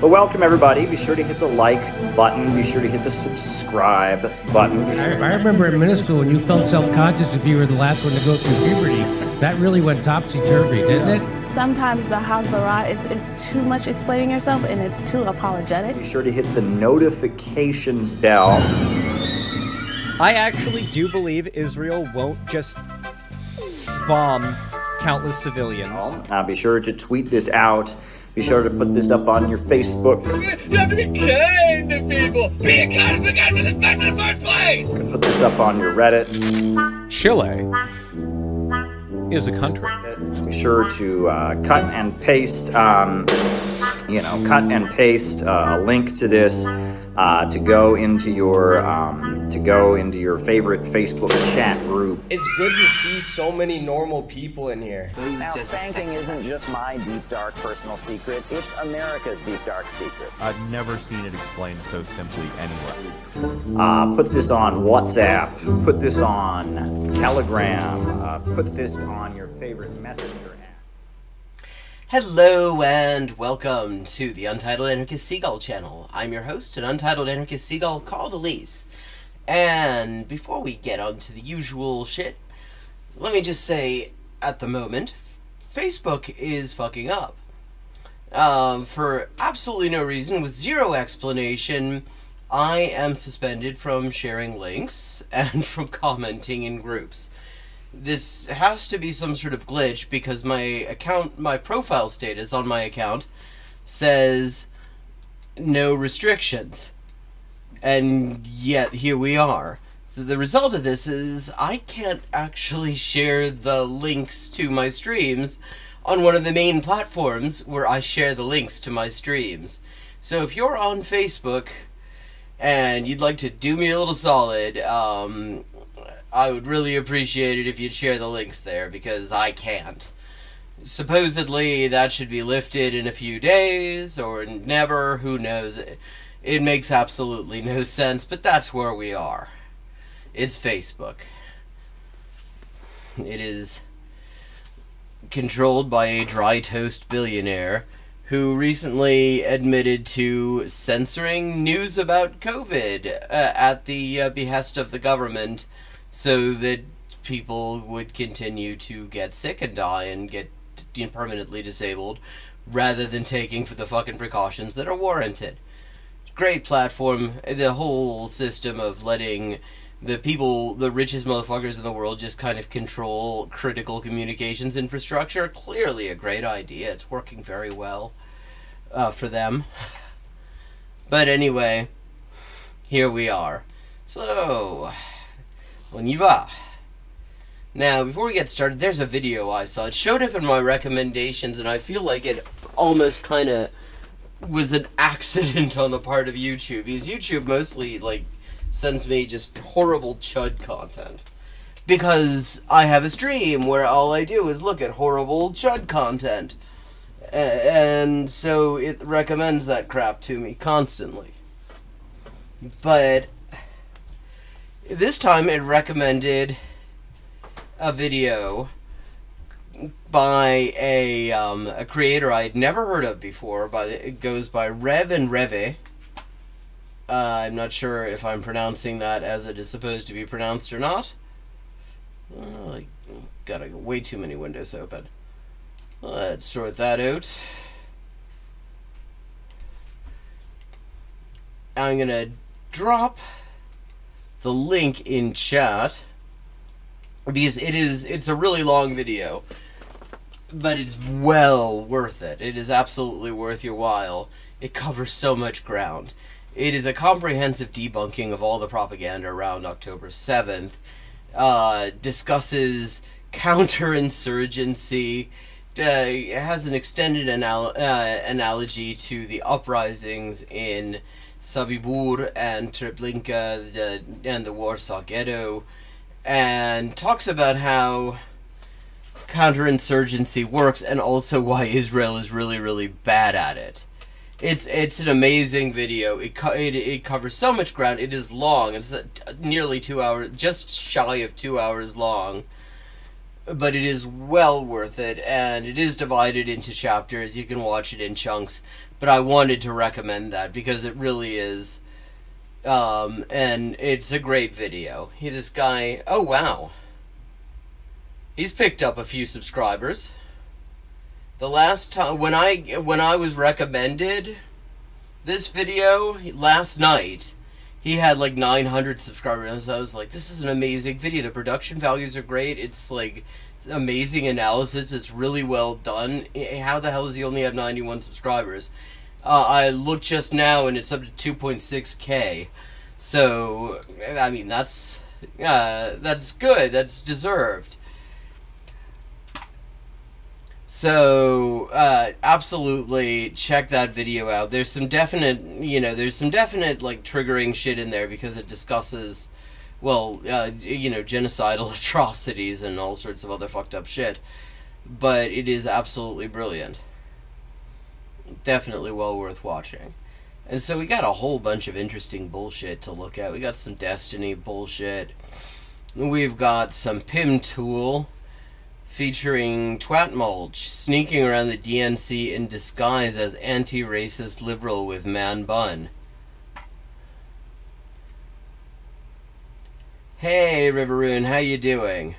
But welcome everybody. Be sure to hit the like button. Be sure to hit the subscribe button. I remember in middle school when you felt self-conscious if you were the last one to go through puberty. That really went topsy-turvy, didn't it? Sometimes the Hasbara, it's too much explaining yourself and it's too apologetic. Be sure to hit the notifications bell. I actually do believe Israel won't just bomb countless civilians. Be sure to tweet this out. Be sure to put this up on your Facebook. You have to be kind to people. Being kind is the guys in this mess in the first place. You can put this up on your Reddit. Chile is a country. Be sure to cut and paste, a link to this to go into your favorite Facebook chat group. It's good to see so many normal people in here. Now, spanking isn't just my deep, dark personal secret. It's America's deep, dark secret. I've never seen it explained so simply anywhere. Put this on WhatsApp. Put this on Telegram. Put this on your favorite messenger app. Hello and welcome to the Untitled Anarchist Seagull channel. I'm your host, an Untitled Anarchist Seagull called Elise. And before we get on to the usual shit, let me just say, at the moment, Facebook is fucking up. For absolutely no reason, with zero explanation, I am suspended from sharing links and from commenting in groups. This has to be some sort of glitch because my profile status on my account says no restrictions. And yet here we are. So the result of this is I can't actually share the links to my streams on one of the main platforms where I share the links to my streams. So if you're on Facebook and you'd like to do me a little solid, I would really appreciate it if you'd share the links there, because I can't. Supposedly, that should be lifted in a few days, or never, who knows. It makes absolutely no sense, but that's where we are. It's Facebook. It is controlled by a dry toast billionaire who recently admitted to censoring news about COVID at the behest of the government, so that people would continue to get sick and die and get permanently disabled, rather than taking for the fucking precautions that are warranted. Great platform. The whole system of letting the people, the richest motherfuckers in the world, just kind of control critical communications infrastructure. Clearly a great idea. It's working very well for them. But anyway, here we are. So, on y va. Now, before we get started, there's a video I saw. It showed up in my recommendations, and I feel like it almost kind of was an accident on the part of YouTube, because YouTube mostly, sends me just horrible chud content. Because I have a stream where all I do is look at horrible chud content. And so it recommends that crap to me constantly. But this time it recommended a video by a creator I had never heard of before. It goes by Rev and Reve. I'm not sure if I'm pronouncing that as it is supposed to be pronounced or not. I got way too many windows open. Let's sort that out. I'm gonna drop the link in chat because it's a really long video, but it's well worth it. It is absolutely worth your while. It covers so much ground. It is a comprehensive debunking of all the propaganda around October 7th, discusses counterinsurgency, it has an extended analogy to the uprisings in Sobibór and Treblinka and the Warsaw Ghetto, and talks about how counterinsurgency works and also why Israel is really, really bad at it. It's an amazing video. It covers so much ground. It is long. It's nearly 2 hours, just shy of 2 hours long. but it is well worth it, and it is divided into chapters. You can watch it in chunks, but I wanted to recommend that because it really is, and it's a great video. This guy, oh wow, he's picked up a few subscribers. The last time when I was recommended this video last night, he had like 900 subscribers. I was like, this is an amazing video. The production values are great. It's like amazing analysis. It's really well done. How the hell does he only have 91 subscribers? I looked just now and it's up to 2.6K. So, I mean, that's good. That's deserved. So, absolutely check that video out. There's some definite, like, triggering shit in there because it discusses, well, genocidal atrocities and all sorts of other fucked up shit. But it is absolutely brilliant. Definitely well worth watching. And so we got a whole bunch of interesting bullshit to look at. We got some Destiny bullshit. We've got some Pim Tool featuring Twat Mulch sneaking around the DNC in disguise as anti-racist liberal with man bun. Hey Riveroon, how you doing?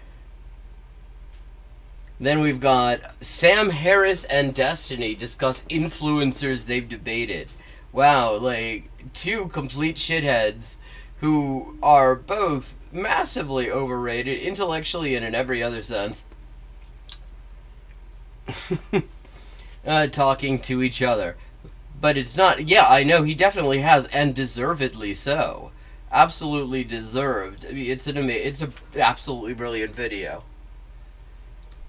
Then we've got Sam Harris and Destiny discuss influencers they've debated. Wow, like two complete shitheads who are both massively overrated intellectually and in every other sense. Talking to each other. But it's not, yeah, I know he definitely has, and deservedly so. Absolutely deserved. I mean, it's a absolutely brilliant video.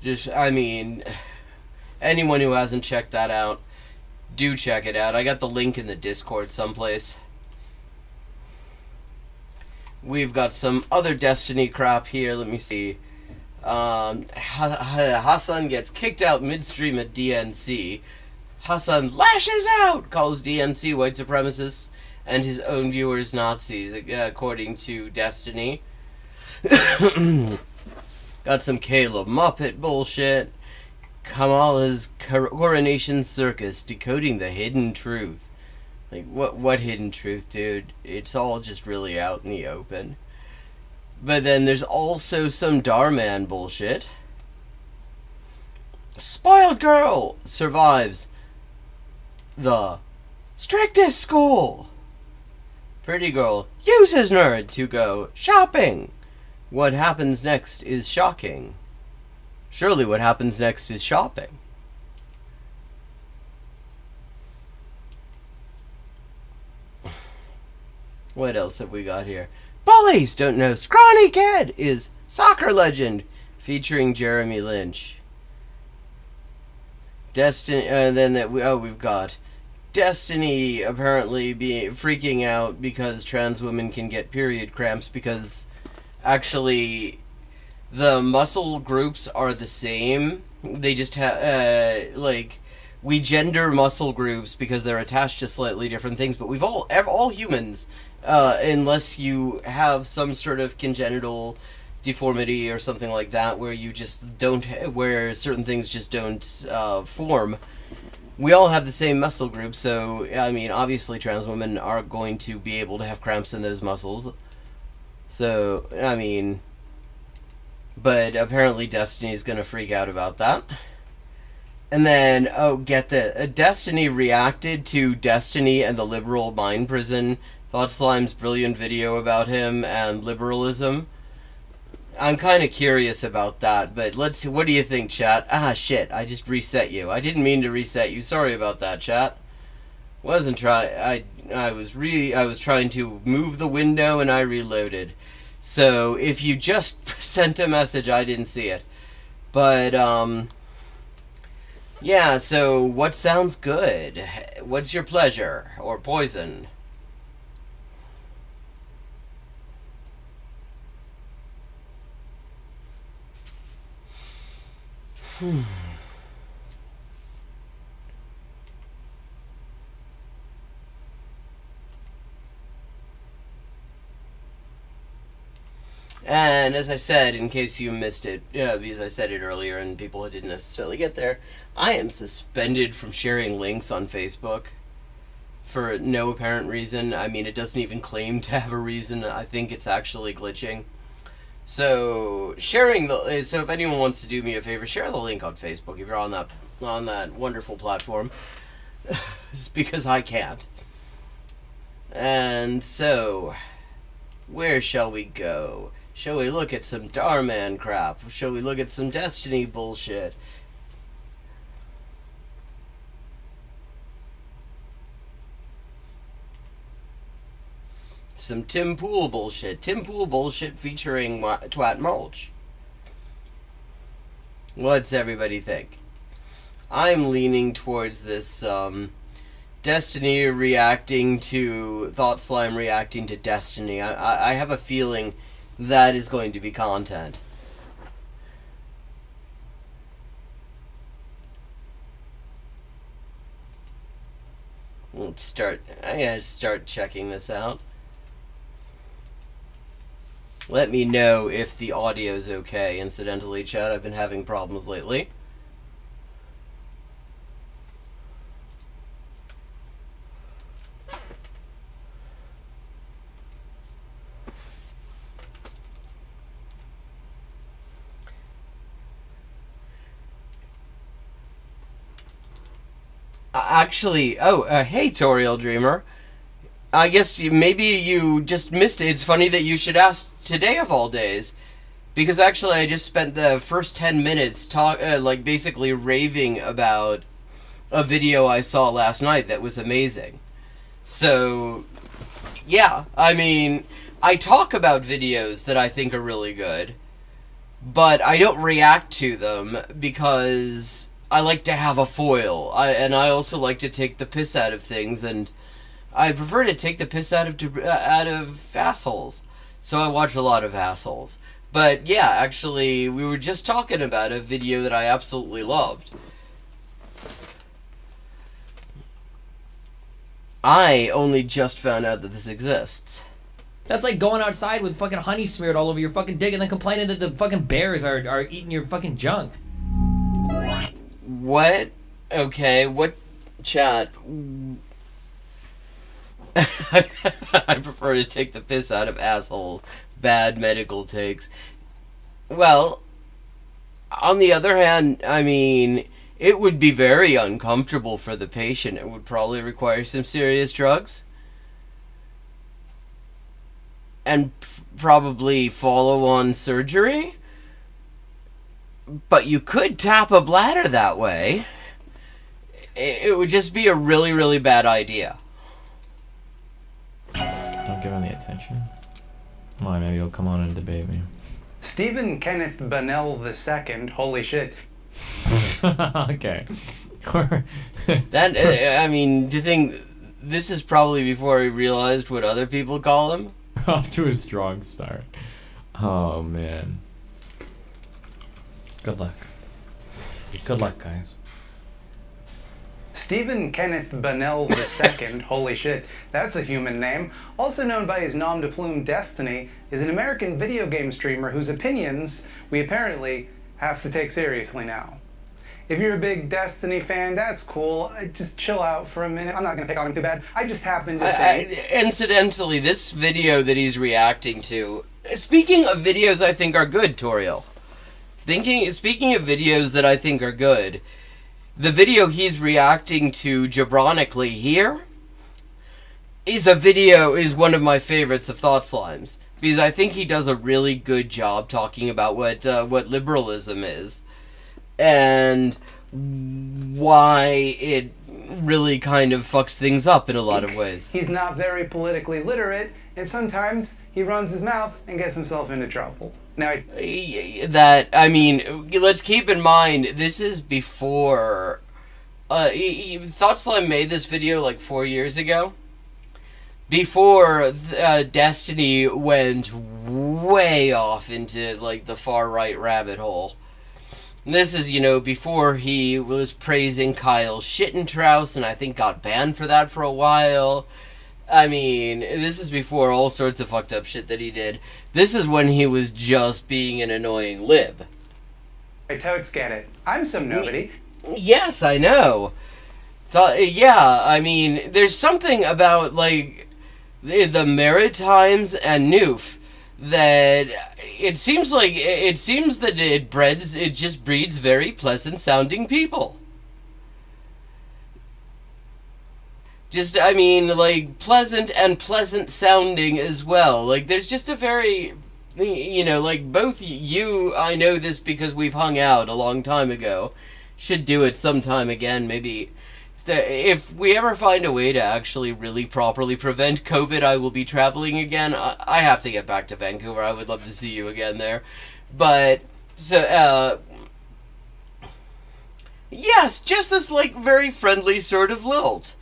Just, I mean, anyone who hasn't checked that out, do check it out. I got the link in the Discord someplace. We've got some other Destiny crap here. Let me see. Hassan gets kicked out midstream at DNC. Hassan lashes out, calls DNC white supremacists and his own viewers Nazis, according to Destiny. Got some Caleb Muppet bullshit. Kamala's coronation circus, decoding the hidden truth. Like, what hidden truth, dude? It's all just really out in the open. But then there's also some Darman bullshit. Spoiled girl survives the strictest school. Pretty girl uses nerd to go shopping. What happens next is shocking. Surely what happens next is shopping. What else have we got here? Bullies don't know Scrawny Kid is soccer legend, featuring Jeremy Lynch. Destiny, we've got Destiny apparently freaking out because trans women can get period cramps because actually the muscle groups are the same. They just have we gender muscle groups because they're attached to slightly different things, but we've all humans, unless you have some sort of congenital deformity or something like that where you just don't, where certain things just don't form. We all have the same muscle group, so I mean obviously trans women are going to be able to have cramps in those muscles. So I mean, but apparently Destiny's gonna freak out about that. And then, oh, get this. Destiny reacted to Destiny and the liberal mind prison. Thought Slime's brilliant video about him and liberalism. I'm kind of curious about that, but let's see. What do you think, chat? Ah, shit. I just reset you. I didn't mean to reset you. Sorry about that, chat. Wasn't trying. I was trying to move the window and I reloaded. So if you just sent a message, I didn't see it. But, yeah, so what sounds good? What's your pleasure? Or poison? And as I said, in case you missed it, because I said it earlier and people didn't necessarily get there, I am suspended from sharing links on Facebook for no apparent reason. I mean, it doesn't even claim to have a reason. I think it's actually glitching. So so if anyone wants to do me a favor, share the link on Facebook if you're on that wonderful platform. It's because I can't. And so, where shall we go? Shall we look at some Darman crap? Shall we look at some Destiny bullshit? Some Tim Pool bullshit. Tim Pool bullshit featuring Twat Mulch. What's everybody think? I'm leaning towards this, Destiny reacting to... Thought Slime reacting to Destiny. I have a feeling that is going to be content. I gotta start checking this out. Let me know if the audio's okay. Incidentally, chat, I've been having problems lately. Actually, hey, Toriel Dreamer. I guess maybe you just missed it. It's funny that you should ask today of all days. Because actually I just spent the first 10 minutes basically raving about a video I saw last night that was amazing. So, yeah, I mean, I talk about videos that I think are really good. But I don't react to them because I like to have a foil. And I also like to take the piss out of things, and I prefer to take the piss out of assholes. So I watch a lot of assholes. But yeah, actually, we were just talking about a video that I absolutely loved. I only just found out that this exists. That's like going outside with fucking honey smeared all over your fucking dick and then complaining that the fucking bears are eating your fucking junk. What? Okay, what? Chat. I prefer to take the piss out of assholes. Bad medical takes. Well, on the other hand, I mean, it would be very uncomfortable for the patient. It would probably require some serious drugs. And probably follow-on surgery. But you could tap a bladder that way. It would just be a really, really bad idea. Don't give him the attention. Why, maybe he'll come on and debate me. Stephen Kenneth Bennell II, holy shit. Okay. I mean, do you think this is probably before he realized what other people call him? Off to a strong start. Oh, man. Good luck. Good luck, guys. Stephen Kenneth Bennell II, holy shit, that's a human name, also known by his nom de plume Destiny, is an American video game streamer whose opinions we apparently have to take seriously now. If you're a big Destiny fan, that's cool. Just chill out for a minute. I'm not going to pick on him too bad. I just happened to think... Incidentally, this video that he's reacting to... Speaking of videos I think are good, Toriel. Speaking of videos that I think are good... The video he's reacting to jabronically here is one of my favorites of Thought Slimes. Because I think he does a really good job talking about what liberalism is. And why it really kind of fucks things up in a lot of ways. He's not very politically literate, and sometimes he runs his mouth and gets himself into trouble. Now, let's keep in mind, this is before... Thought Slime made this video like 4 years ago. Before Destiny went way off into like the far right rabbit hole. This is, before he was praising Kyle Shittentraus, and I think got banned for that for a while. I mean, this is before all sorts of fucked up shit that he did. This is when he was just being an annoying lib. I totes get it. I'm some nobody. Yes, I know. Yeah, I mean, there's something about, like, the Maritimes and Noof that it seems that it just breeds very pleasant sounding people. Just, I mean, like, pleasant and pleasant sounding as well. Like, there's just a very, you know, like, both you, I know this because we've hung out a long time ago, should do it sometime again, maybe. If we ever find a way to actually really properly prevent COVID, I will be traveling again. I have to get back to Vancouver. I would love to see you again there. But, so, yes, just this, like, very friendly sort of lilt.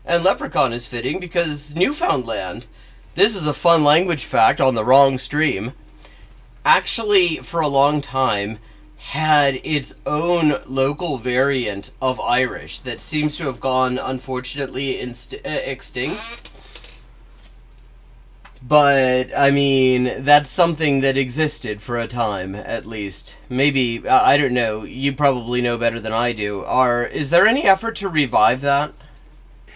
And Leprechaun is fitting because Newfoundland, this is a fun language fact on the wrong stream, actually, for a long time, had its own local variant of Irish that seems to have gone, unfortunately, extinct. But, I mean, that's something that existed for a time, at least. Maybe, I don't know, you probably know better than I do. Is there any effort to revive that?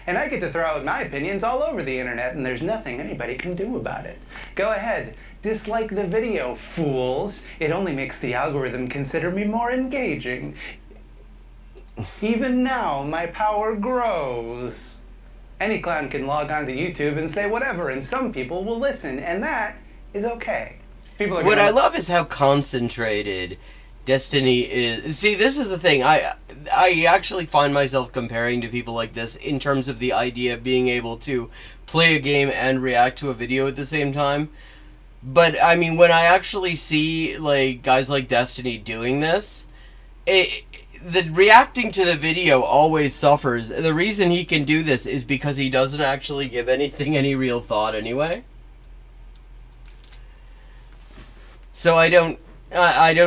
And I get to throw out my opinions all over the internet, and there's nothing anybody can do about it. Go ahead, dislike the video, fools. It only makes the algorithm consider me more engaging. Even now, my power grows. Any clown can log on to YouTube and say whatever, and some people will listen, and that is okay. What I love is how concentrated Destiny is. See, this is the thing. I actually find myself comparing to people like this in terms of the idea of being able to play a game and react to a video at the same time. But, I mean, when I actually see, like, guys like Destiny doing this, the reacting to the video always suffers. The reason he can do this is because he doesn't actually give anything any real thought anyway. So I don't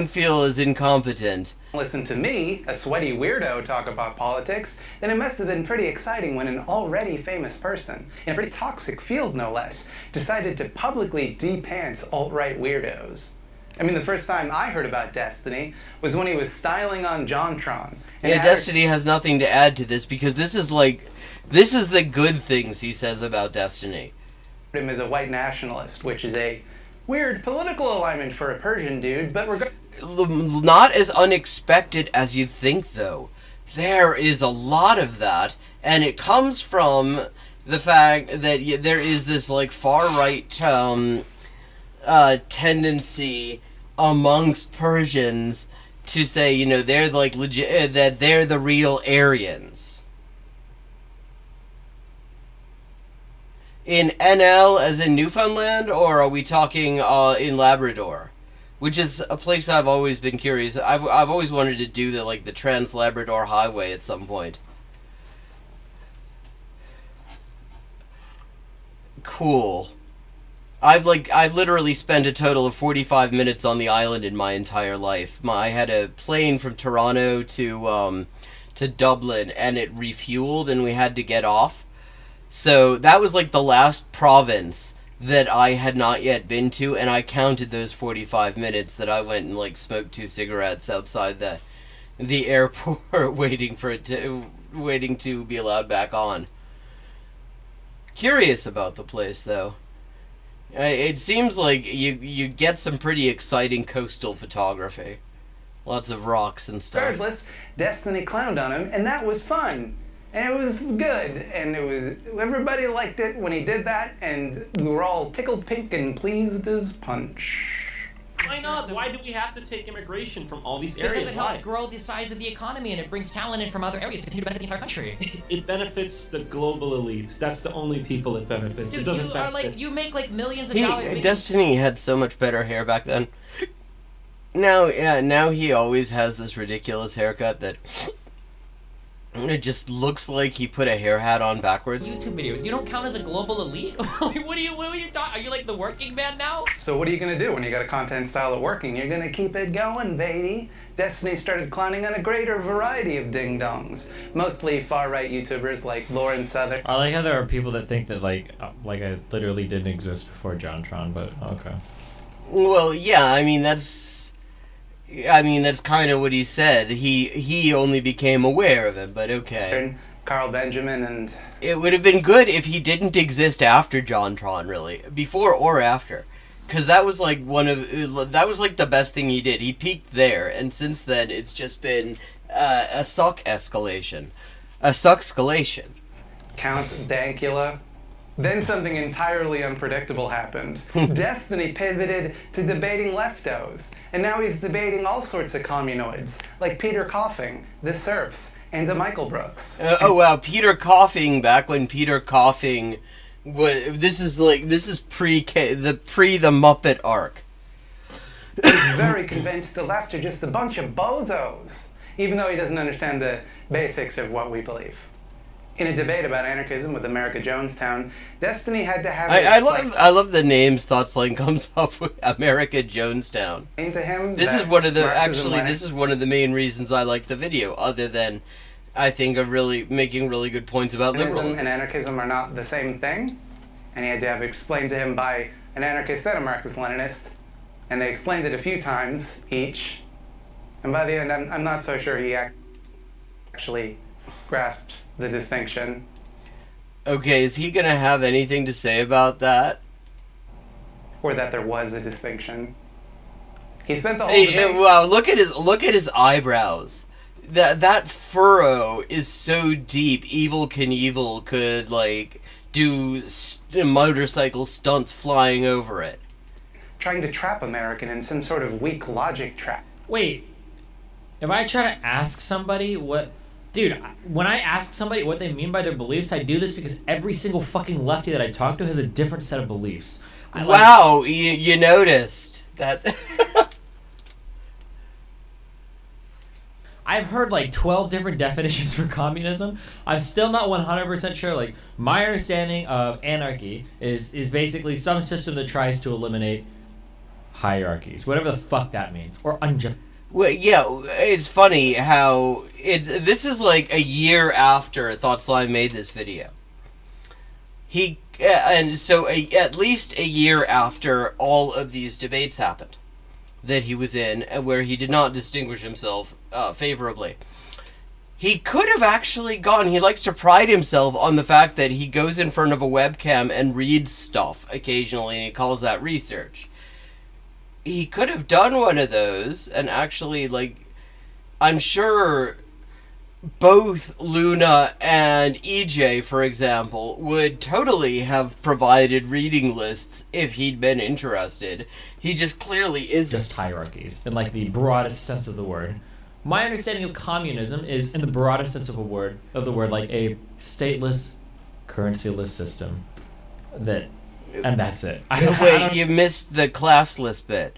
feel as incompetent. Listen to me, a sweaty weirdo, talk about politics, then it must have been pretty exciting when an already famous person, in a pretty toxic field no less, decided to publicly de-pants alt-right weirdos. I mean, the first time I heard about Destiny was when he was styling on JonTron. Yeah, Destiny has nothing to add to this because this is the good things he says about Destiny. Him as a white nationalist, which is a weird political alignment for a Persian dude, but not as unexpected as you'd think, though. There is a lot of that, and it comes from the fact that there is this, like, far-right tendency amongst Persians to say, you know, they're, like, legit, that they're the real Aryans. In NL, as in Newfoundland, or are we talking in Labrador? Which is a place I've always been curious. I've always wanted to do the Trans-Labrador Highway at some point. Cool. I've literally spent a total of 45 minutes on the island in my entire life. I had a plane from Toronto to Dublin, and it refueled, and we had to get off. So that was like the last province that I had not yet been to, and I counted those 45 minutes that I went and like smoked 2 cigarettes outside the airport waiting to be allowed back on. Curious about the place though. It seems like you get some pretty exciting coastal photography. Lots of rocks and stuff. Regardless, Destiny clowned on him, and that was fun. And it was good, and everybody liked it when he did that, and we were all tickled pink and pleased as punch. Why not? Why do we have to take immigration from all these areas? Because it helps grow the size of the economy, and it brings talent in from other areas to continue to benefit the entire country. It benefits the global elites. That's the only people it benefits. Dude, it doesn't you make like millions of dollars. Destiny had so much better hair back then. Now he always has this ridiculous haircut that It just looks like he put a hair hat on backwards. YouTube videos. You don't count as a global elite? what are you talking? Are you like the working man now? So what are you gonna do when you got a content style that working? You're gonna keep it going, baby. Destiny started clowning on a greater variety of ding-dongs. Mostly far-right YouTubers like Lauren Southern. I like how there are people that think that like I literally didn't exist before JonTron, but okay. Well, yeah, I mean that's kind of what he said. He only became aware of it, but okay. Carl Benjamin and... It would have been good if he didn't exist after JonTron, really. Before or after. Because that was like the best thing he did. He peaked there, and since then it's just been a suck escalation. A suckscalation. Count Dankula. Then something entirely unpredictable happened. Destiny pivoted to debating leftos, and now he's debating all sorts of communoids, like Peter Coughing, the Serfs, and Michael Brooks. Oh wow, Peter Coughing, back when Peter Coughing was... This is pre the Muppet arc. He's very convinced the left are just a bunch of bozos, even though he doesn't understand the basics of what we believe. In a debate about anarchism with America Jonestown, Destiny had to have... I love the names Thoughtsline comes up with. America Jonestown. To him, this is one of the main reasons I like the video, other than I think of really making really good points about liberalism. And anarchism are not the same thing, and he had to have it explained to him by an anarchist and a Marxist-Leninist, and they explained it a few times each, and by the end, I'm not so sure he actually grasped the distinction. Okay, is he gonna have anything to say about that? Or that there was a distinction? He spent the whole debate... Wow, look at his eyebrows. That furrow is so deep. Evel Knievel could like do motorcycle stunts flying over it. Trying to trap American in some sort of weak logic trap. Wait, if I try to ask somebody what... Dude, when I ask somebody what they mean by their beliefs, I do this because every single fucking lefty that I talk to has a different set of beliefs. Wow, you noticed that. I've heard like 12 different definitions for communism. I'm still not 100% sure. Like, my understanding of anarchy is basically some system that tries to eliminate hierarchies, whatever the fuck that means, or unjust. Well, yeah, it's funny how this is like a year after Thoughtsline made this video. At least a year after all of these debates happened that he was in, where he did not distinguish himself favorably. He could have actually gone. He likes to pride himself on the fact that he goes in front of a webcam and reads stuff occasionally, and he calls that research. He could have done one of those and actually, like, I'm sure both Luna and EJ, for example, would totally have provided reading lists if he'd been interested. He just clearly isn't. Just hierarchies, in like the broadest sense of the word. My understanding of communism is, in the broadest sense of the word, like a stateless, currency-less system. And that's it. Wait, you missed the classless bit.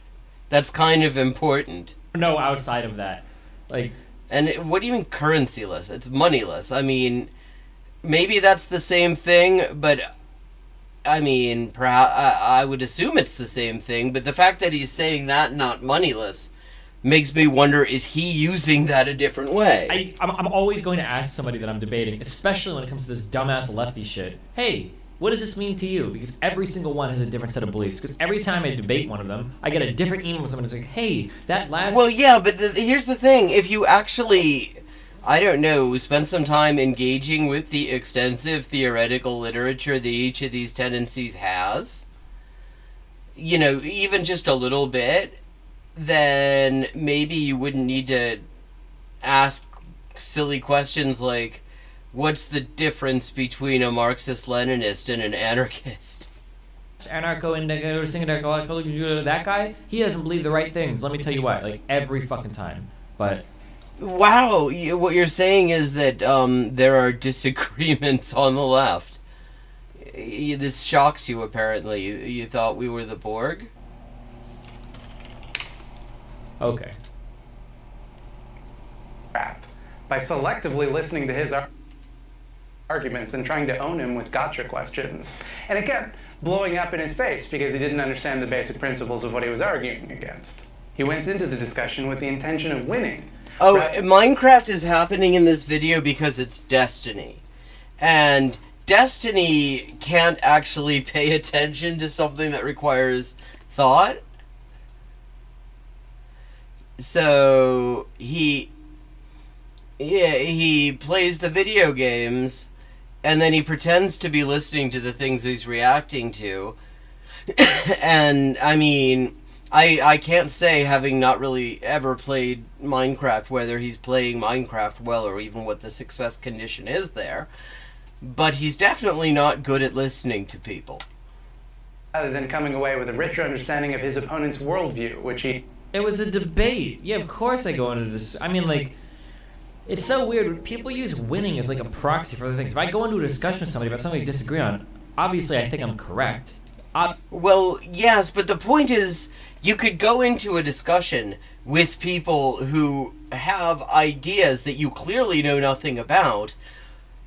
That's kind of important. No, outside of that. Like... And what do you mean currencyless? It's moneyless. I mean, maybe that's the same thing, but I mean, perhaps I would assume it's the same thing. But the fact that he's saying that, not moneyless, makes me wonder: is he using that a different way? I'm always going to ask somebody that I'm debating, especially when it comes to this dumbass lefty shit. Hey, what does this mean to you? Because every single one has a different set of beliefs. Because every time I debate one of them, I get a different email from someone who's like, hey, that last... Well, yeah, but here's the thing. If you actually, I don't know, spend some time engaging with the extensive theoretical literature that each of these tendencies has, you know, even just a little bit, then maybe you wouldn't need to ask silly questions like, what's the difference between a Marxist-Leninist and an anarchist? That guy, he doesn't believe the right things. Let me tell you why. Like, every fucking time. But... Wow, what you're saying is that there are disagreements on the left. This shocks you, apparently. You thought we were the Borg? Okay. Crap. by selectively listening to his arguments and trying to own him with gotcha questions. And it kept blowing up in his face because he didn't understand the basic principles of what he was arguing against. He went into the discussion with the intention of winning. Oh, Minecraft is happening in this video because it's Destiny. And Destiny can't actually pay attention to something that requires thought. So he plays the video games, and then he pretends to be listening to the things he's reacting to. And I mean, I can't say, having not really ever played Minecraft, whether he's playing Minecraft well or even what the success condition is there. But he's definitely not good at listening to people. Rather than coming away with a richer understanding of his opponent's worldview, which he... It was a debate. Yeah, of course I go into this. I mean, like, it's so weird. People use winning as like a proxy for other things. If I go into a discussion with somebody about something we disagree on, obviously I think I'm correct. Well, yes, but the point is, you could go into a discussion with people who have ideas that you clearly know nothing about,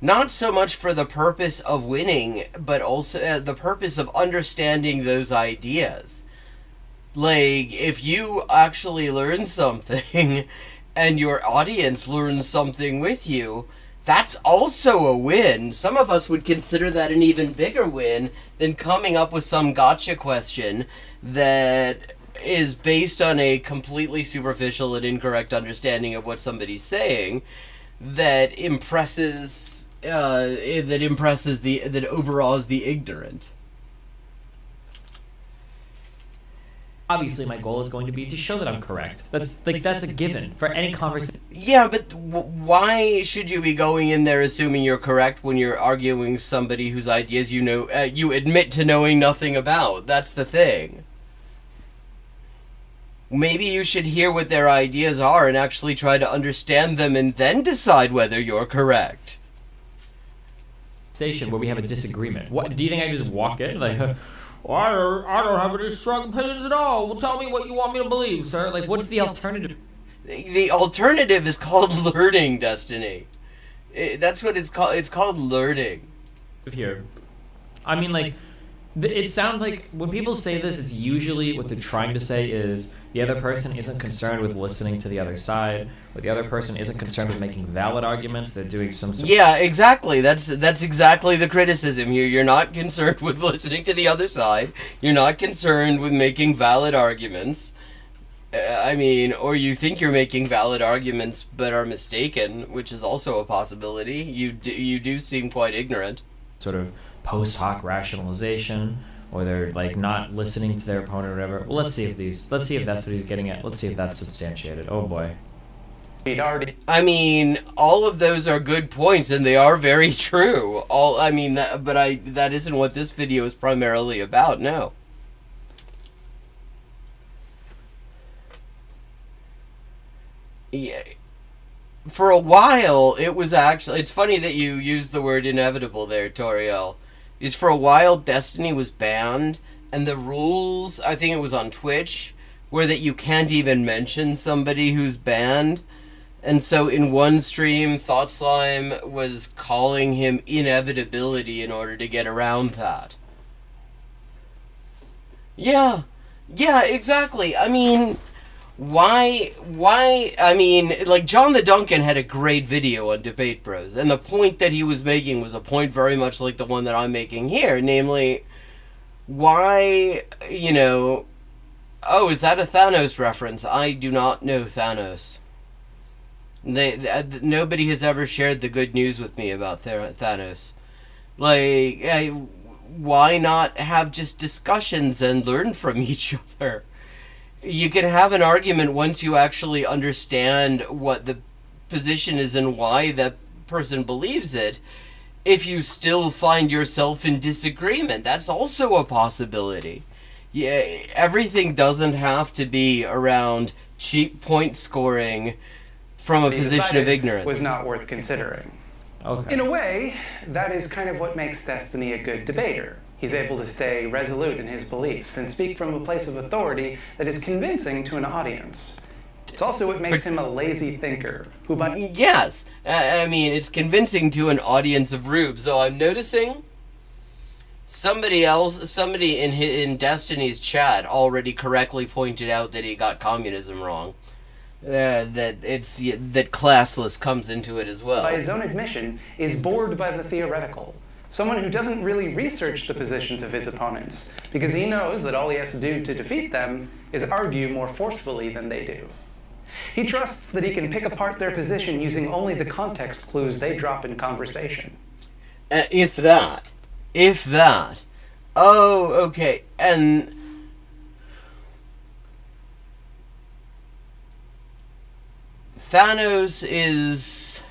not so much for the purpose of winning, but also the purpose of understanding those ideas. Like, if you actually learn something and your audience learns something with you, that's also a win. Some of us would consider that an even bigger win than coming up with some gotcha question that is based on a completely superficial and incorrect understanding of what somebody's saying that impresses that overawes the ignorant. Obviously, my goal is going to be to show that I'm correct. That's a given for any conversation. Yeah, but why should you be going in there assuming you're correct when you're arguing somebody whose ideas you know you admit to knowing nothing about? That's the thing. Maybe you should hear what their ideas are and actually try to understand them and then decide whether you're correct. Where we have a disagreement. What do you think? I just walk in like, I don't have any strong opinions at all. Well, tell me what you want me to believe, sir. Like, what's the alternative? The alternative is called learning, Destiny. That's what it's called. It's called learning. Here, I mean, like, it sounds like when people say this, it's usually what they're trying to say is the other person isn't concerned with listening to the other side, or the other person isn't concerned with making valid arguments. They're doing some. Yeah, exactly. That's exactly the criticism here. You're not concerned with listening to the other side. You're not concerned with making valid arguments. I mean, or you think you're making valid arguments but are mistaken, which is also a possibility. You do seem quite ignorant. Sort of post hoc rationalization, or they're like not listening to their opponent or whatever. Well, let's see if that's what he's getting at. Let's see if that's substantiated. Oh boy. I mean, all of those are good points, and they are very true. That isn't what this video is primarily about. No. Yeah. For a while, it was actually... It's funny that you used the word inevitable there, Toriel. Is for a while, Destiny was banned, and the rules, I think it was on Twitch, were that you can't even mention somebody who's banned. And so in one stream, Thought Slime was calling him inevitability in order to get around that. Yeah, exactly. I mean... Why, I mean, like, John the Duncan had a great video on Debate Bros, and the point that he was making was a point very much like the one that I'm making here, namely, why, oh, is that a Thanos reference? I do not know Thanos. Nobody has ever shared the good news with me about Thanos. Like, why not have just discussions and learn from each other? You can have an argument once you actually understand what the position is and why that person believes it. If you still find yourself in disagreement, that's also a possibility. Yeah, everything doesn't have to be around cheap point scoring from a position of ignorance. Was not worth considering. Okay. In a way, that is kind of what makes Destiny a good debater. He's able to stay resolute in his beliefs and speak from a place of authority that is convincing to an audience. It's also what makes him a lazy thinker, who by... Yes, I mean, it's convincing to an audience of rubes, though I'm noticing somebody in Destiny's chat already correctly pointed out that he got communism wrong. That classless comes into it as well. By his own admission, is bored by the theoretical. Someone who doesn't really research the positions of his opponents, because he knows that all he has to do to defeat them is argue more forcefully than they do. He trusts that he can pick apart their position using only the context clues they drop in conversation. If that. Oh, okay. And Thanos is...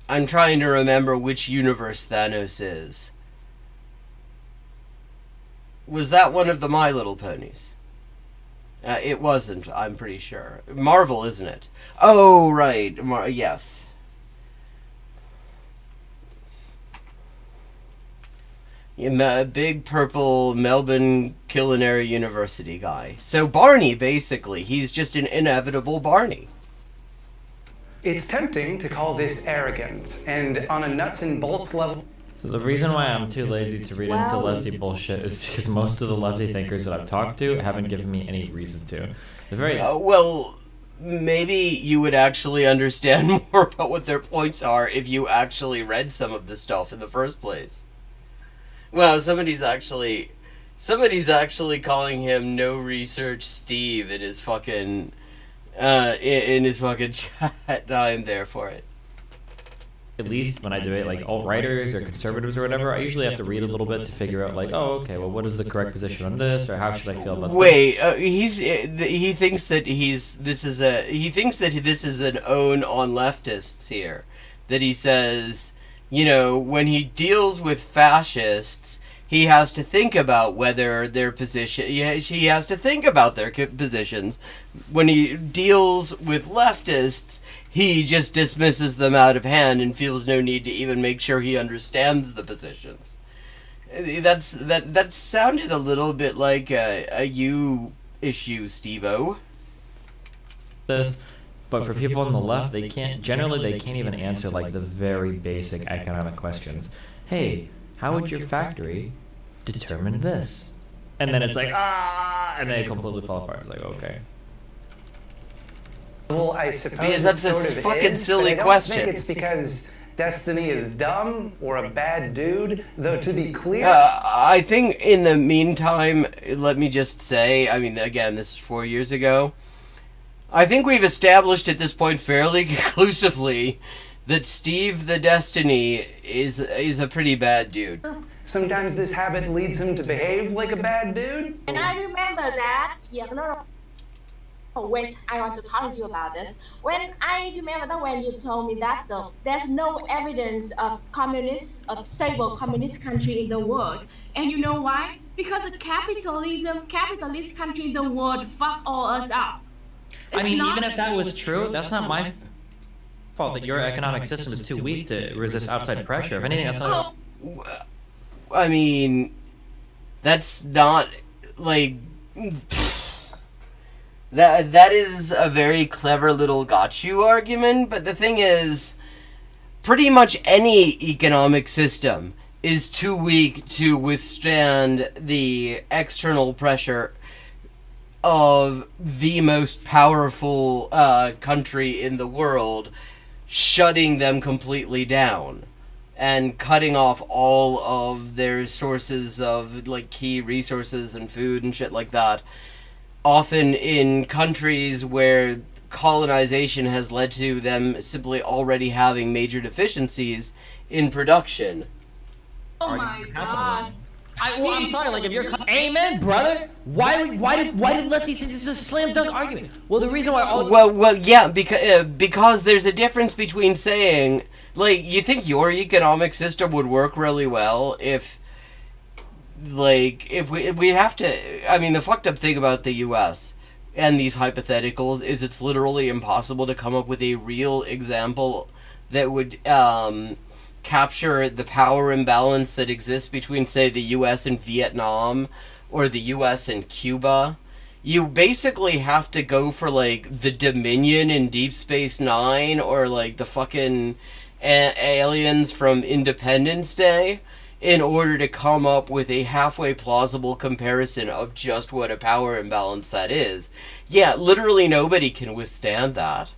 I'm trying to remember which universe Thanos is. Was that one of the My Little Ponies? It wasn't, I'm pretty sure. Marvel, isn't it? Oh, right. Yes. A big purple Melbourne Culinary University guy. So Barney, basically. He's just an inevitable Barney. It's tempting to call this arrogant, and on a nuts and bolts level... So the reason why I'm too lazy to read into lefty bullshit is because most of the lefty thinkers that I've talked to haven't given me any reason to. They're very... well, maybe you would actually understand more about what their points are if you actually read some of the stuff in the first place. Well, somebody's actually calling him No Research Steve in his fucking chat. I'm there for it. At least when I debate like alt-righters or conservatives or whatever, I usually have to read a little bit to figure out like, oh, okay, well, what is the correct position on this, or how should I feel about this? He thinks that this is an own on leftists here. That he says, you know, when he deals with fascists, he has to think about whether their position... he has to think about their positions. When he deals with leftists, he just dismisses them out of hand and feels no need to even make sure he understands the positions. That sounded a little bit like a you issue, Steve-O. But for people on the left, they can't even answer like the very basic economic questions. Hey, how would your factory determine this? And then it's like, and they completely fall apart. It's like, okay. Well, I suppose because that's a fucking silly question. I don't think it's because Destiny is dumb or a bad dude, though to be clear... I think in the meantime, let me just say, I mean, again, this is 4 years ago, I think we've established at this point fairly conclusively that Steve the Destiny is a pretty bad dude. Sometimes this habit leads him to behave like a bad dude. And I remember that, when I want to talk to you about this, when you told me that there's no evidence of stable communist country in the world. And you know why? Because the capitalist country in the world fuck all us up. I mean, even if that was true, that's not my fault that your economic system is too weak to resist outside pressure. If anything, that's not... I mean, that's not, like... That is a very clever little got you argument, but the thing is, pretty much any economic system is too weak to withstand the external pressure of the most powerful country in the world shutting them completely down and cutting off all of their sources of like key resources and food and shit like that. Often in countries where colonization has led to them simply already having major deficiencies in production. Oh my god. I'm sorry, like if you're... Amen, brother! Why did lefties think this is a slam dunk argument? Well, the reason why all... Well, yeah, because there's a difference between saying... Like, you think your economic system would work really well if... Like, if we have to... I mean, the fucked up thing about the U.S. and these hypotheticals is it's literally impossible to come up with a real example that would capture the power imbalance that exists between, say, the U.S. and Vietnam or the U.S. and Cuba. you basically have to go for, like, the Dominion in Deep Space Nine, or, like, the fucking aliens from Independence Day, in order to come up with a halfway plausible comparison of just what a power imbalance that is. Yeah, literally nobody can withstand that.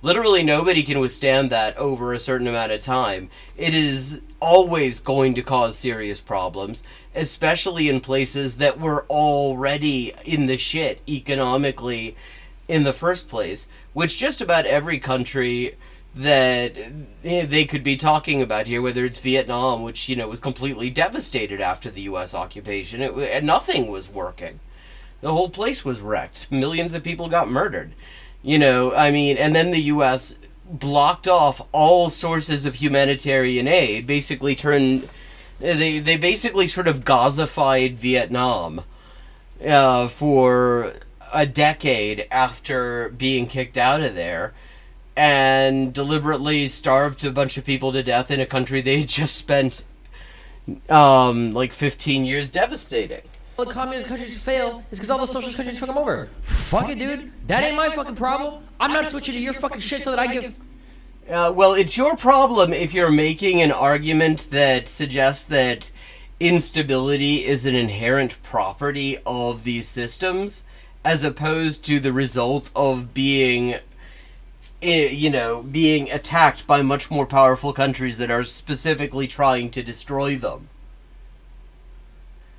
Literally nobody can withstand that over a certain amount of time. It is always going to cause serious problems, especially in places that were already in the shit economically in the first place, which just about every country that they could be talking about here, whether it's Vietnam, which, you know, was completely devastated after the U.S. occupation, nothing was working. The whole place was wrecked. Millions of people got murdered. You know, I mean, and then the U.S. blocked off all sources of humanitarian aid, basically they basically sort of Gaza-fied Vietnam for a decade after being kicked out of there, and deliberately starved a bunch of people to death in a country they had just spent like 15 years devastating. All the communist countries fail is because all the socialist countries fuck them over. Fuck it, dude. That ain't my fucking problem. I'm not switching to your fucking shit so that I give... Well, it's your problem if you're making an argument that suggests that instability is an inherent property of these systems, as opposed to the result of being, you know, being attacked by much more powerful countries that are specifically trying to destroy them.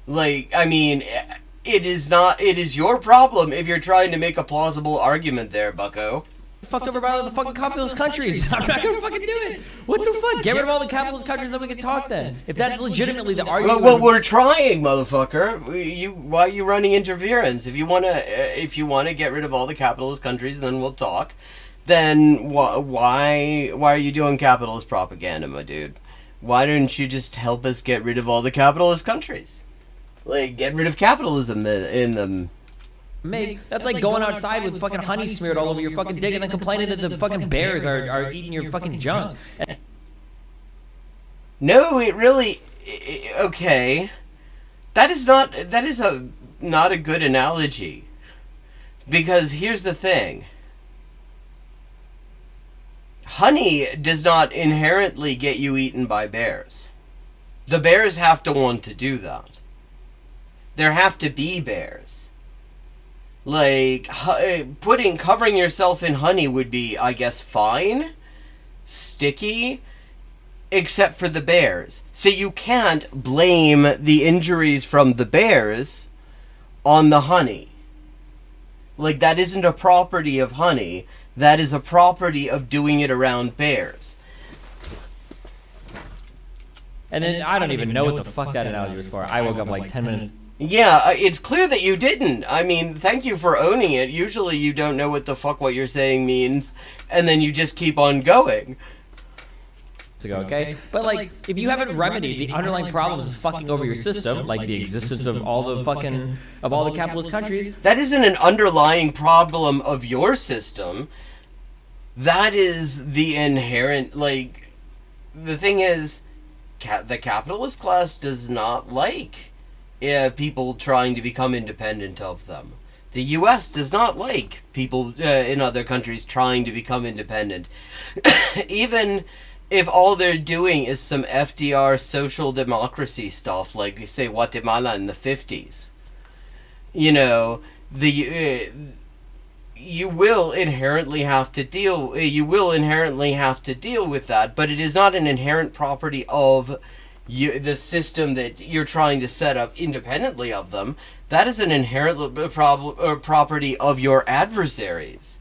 Like, I mean, it is your problem if you're trying to make a plausible argument there, bucko. Fucked over by all the fucking capitalist countries. I'm not gonna fucking do it. What the fuck? Get rid of all the capitalist countries, then we can talk then. If that's legitimately the argument. Well, we're trying, motherfucker. Why are you running interference? If you wanna get rid of all the capitalist countries, then we'll talk. Then why are you doing capitalist propaganda, my dude? Why don't you just help us get rid of all the capitalist countries? Like, get rid of capitalism in them. Meg, that's like going outside with fucking honey smeared all over your fucking dick and then complaining that the fucking bears are eating your fucking junk. No, it really... Okay. That is not a good analogy. Because here's the thing. Honey does not inherently get you eaten by bears. The bears have to want to do that. There have to be bears. Like, covering yourself in honey would be, I guess, fine, sticky, except for the bears. So you can't blame the injuries from the bears on the honey. Like, that isn't a property of honey. That is a property of doing it around bears. And then I don't even know what the fuck that analogy was for. I woke up like 10 minutes. Yeah, it's clear that you didn't. I mean, thank you for owning it. Usually you don't know what the fuck what you're saying means, and then you just keep on going. Okay? But like, if you haven't remedied the underlying problems of fucking over your system, like the existence of all the capitalist countries... That isn't an underlying problem of your system. That is the inherent, like... The thing is, the capitalist class does not like... people trying to become independent of them. The U.S. does not like people in other countries trying to become independent. Even if all they're doing is some FDR social democracy stuff, like, say, Guatemala in the 50s. You know, you will inherently have to deal with that, but it is not an inherent property of the system that you're trying to set up independently of them. That is an inherent property of your adversaries.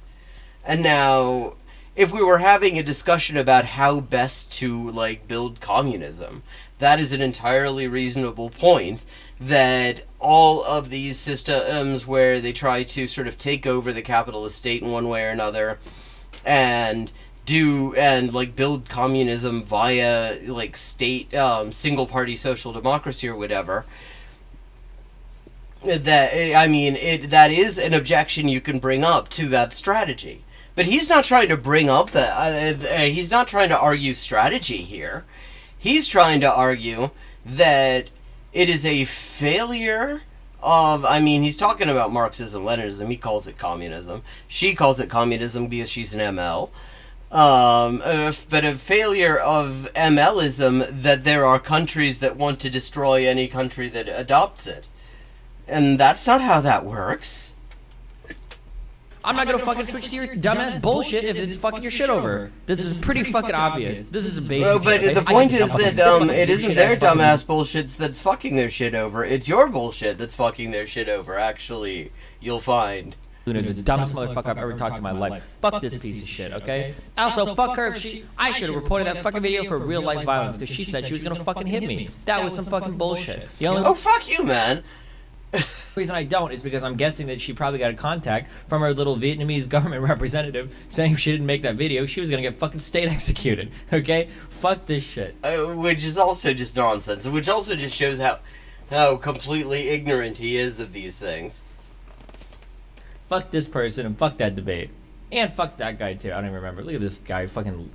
And now, if we were having a discussion about how best to, like, build communism, that is an entirely reasonable point, that all of these systems where they try to sort of take over the capitalist state in one way or another, and build communism via, like, state, single party social democracy or whatever, that is an objection you can bring up to that strategy. But he's not trying to bring up he's not trying to argue strategy here. He's trying to argue that it is a failure of, I mean, he's talking about Marxism-Leninism. He calls it communism. She calls it communism because she's an ML. But a failure of MLism that there are countries that want to destroy any country that adopts it. And that's not how that works. I'm not gonna fucking switch to your dumbass bullshit if it's fucking your shit over. This is pretty fucking obvious. This is a basic. Well, but the point is that it isn't their dumbass bullshit that's fucking their shit over. It's your bullshit that's fucking their shit over. Actually, you'll find. Luna's the dumbest motherfucker I've ever talked to in my life. Fuck this piece of shit, okay? Also, fuck her if I should have reported that fucking video for real life violence because she said she was gonna fucking hit me. That was some fucking bullshit. The only fuck you, man. reason I don't is because I'm guessing that she probably got a contact from her little Vietnamese government representative saying if she didn't make that video, she was gonna get fucking state executed. Okay? Fuck this shit. Which is also just nonsense. Which also just shows how completely ignorant he is of these things. Fuck this person and fuck that debate. And fuck that guy too. I don't even remember. Look at this guy fucking...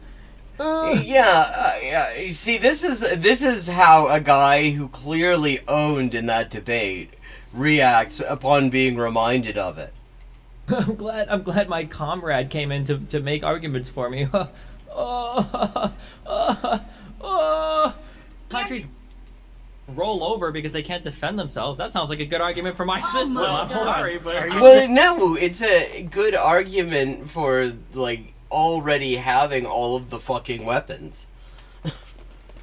Yeah. You see, this is how a guy who clearly owned in that debate reacts upon being reminded of it. I'm glad my comrade came in to make arguments for me. Countries roll over because they can't defend themselves. That sounds like a good argument for my system. I'm sorry, but well, no, it's a good argument for like already having all of the fucking weapons.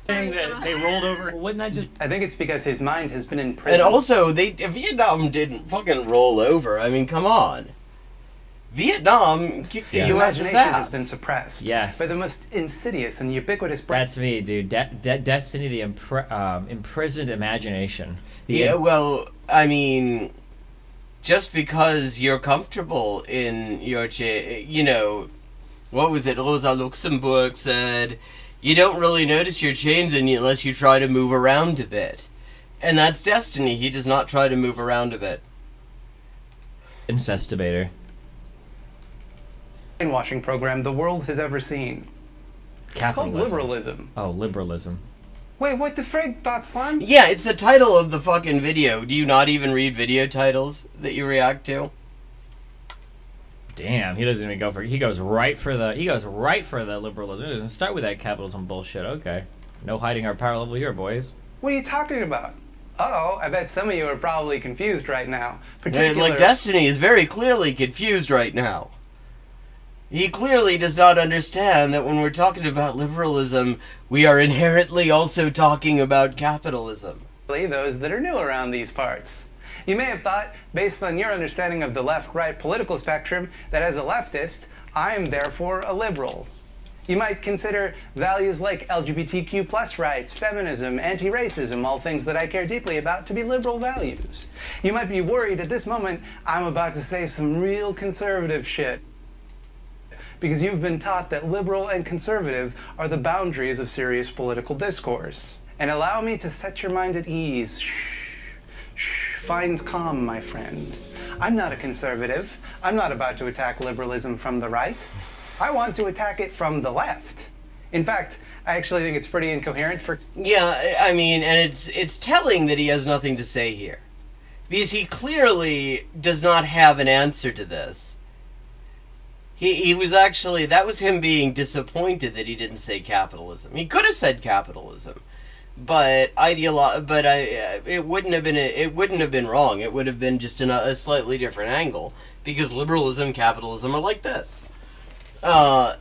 That they rolled over. Wouldn't that just... I think it's because his mind has been in prison. And also, Vietnam didn't fucking roll over. I mean, come on. Vietnam kicked the US's imagination ass. has been suppressed. Yes. By the most insidious and ubiquitous brain. That's me, dude. Destiny, the imprisoned imagination. Well, I mean, just because you're comfortable in your chair, you know, what was it? Rosa Luxemburg said, you don't really notice your chains unless you try to move around a bit. And that's Destiny. He does not try to move around a bit. Incest debater. Brainwashing program the world has ever seen. It's called liberalism. Oh, liberalism. Wait, what the frig? Thoughts, Slime? Yeah, it's the title of the fucking video. Do you not even read video titles that you react to? Damn, he doesn't even go for... He goes right for the liberalism. He doesn't start with that capitalism bullshit. Okay. No hiding our power level here, boys. What are you talking about? Uh-oh, I bet some of you are probably confused right now. Like, Destiny is very clearly confused right now. He clearly does not understand that when we're talking about liberalism, we are inherently also talking about capitalism. Those that are new around these parts. You may have thought, based on your understanding of the left-right political spectrum, that as a leftist, I am therefore a liberal. You might consider values like LGBTQ+ rights, feminism, anti-racism, all things that I care deeply about, to be liberal values. You might be worried at this moment I'm about to say some real conservative shit, because you've been taught that liberal and conservative are the boundaries of serious political discourse. And allow me to set your mind at ease. Find calm, my friend. I'm not a conservative. I'm not about to attack liberalism from the right. I want to attack it from the left. In fact, I actually think it's pretty incoherent for... Yeah, I mean, and it's telling that he has nothing to say here. Because he clearly does not have an answer to this. He was actually... That was him being disappointed that he didn't say capitalism. He could have said capitalism. But it wouldn't have been wrong. It would have been just in a slightly different angle, because liberalism, capitalism are like this. But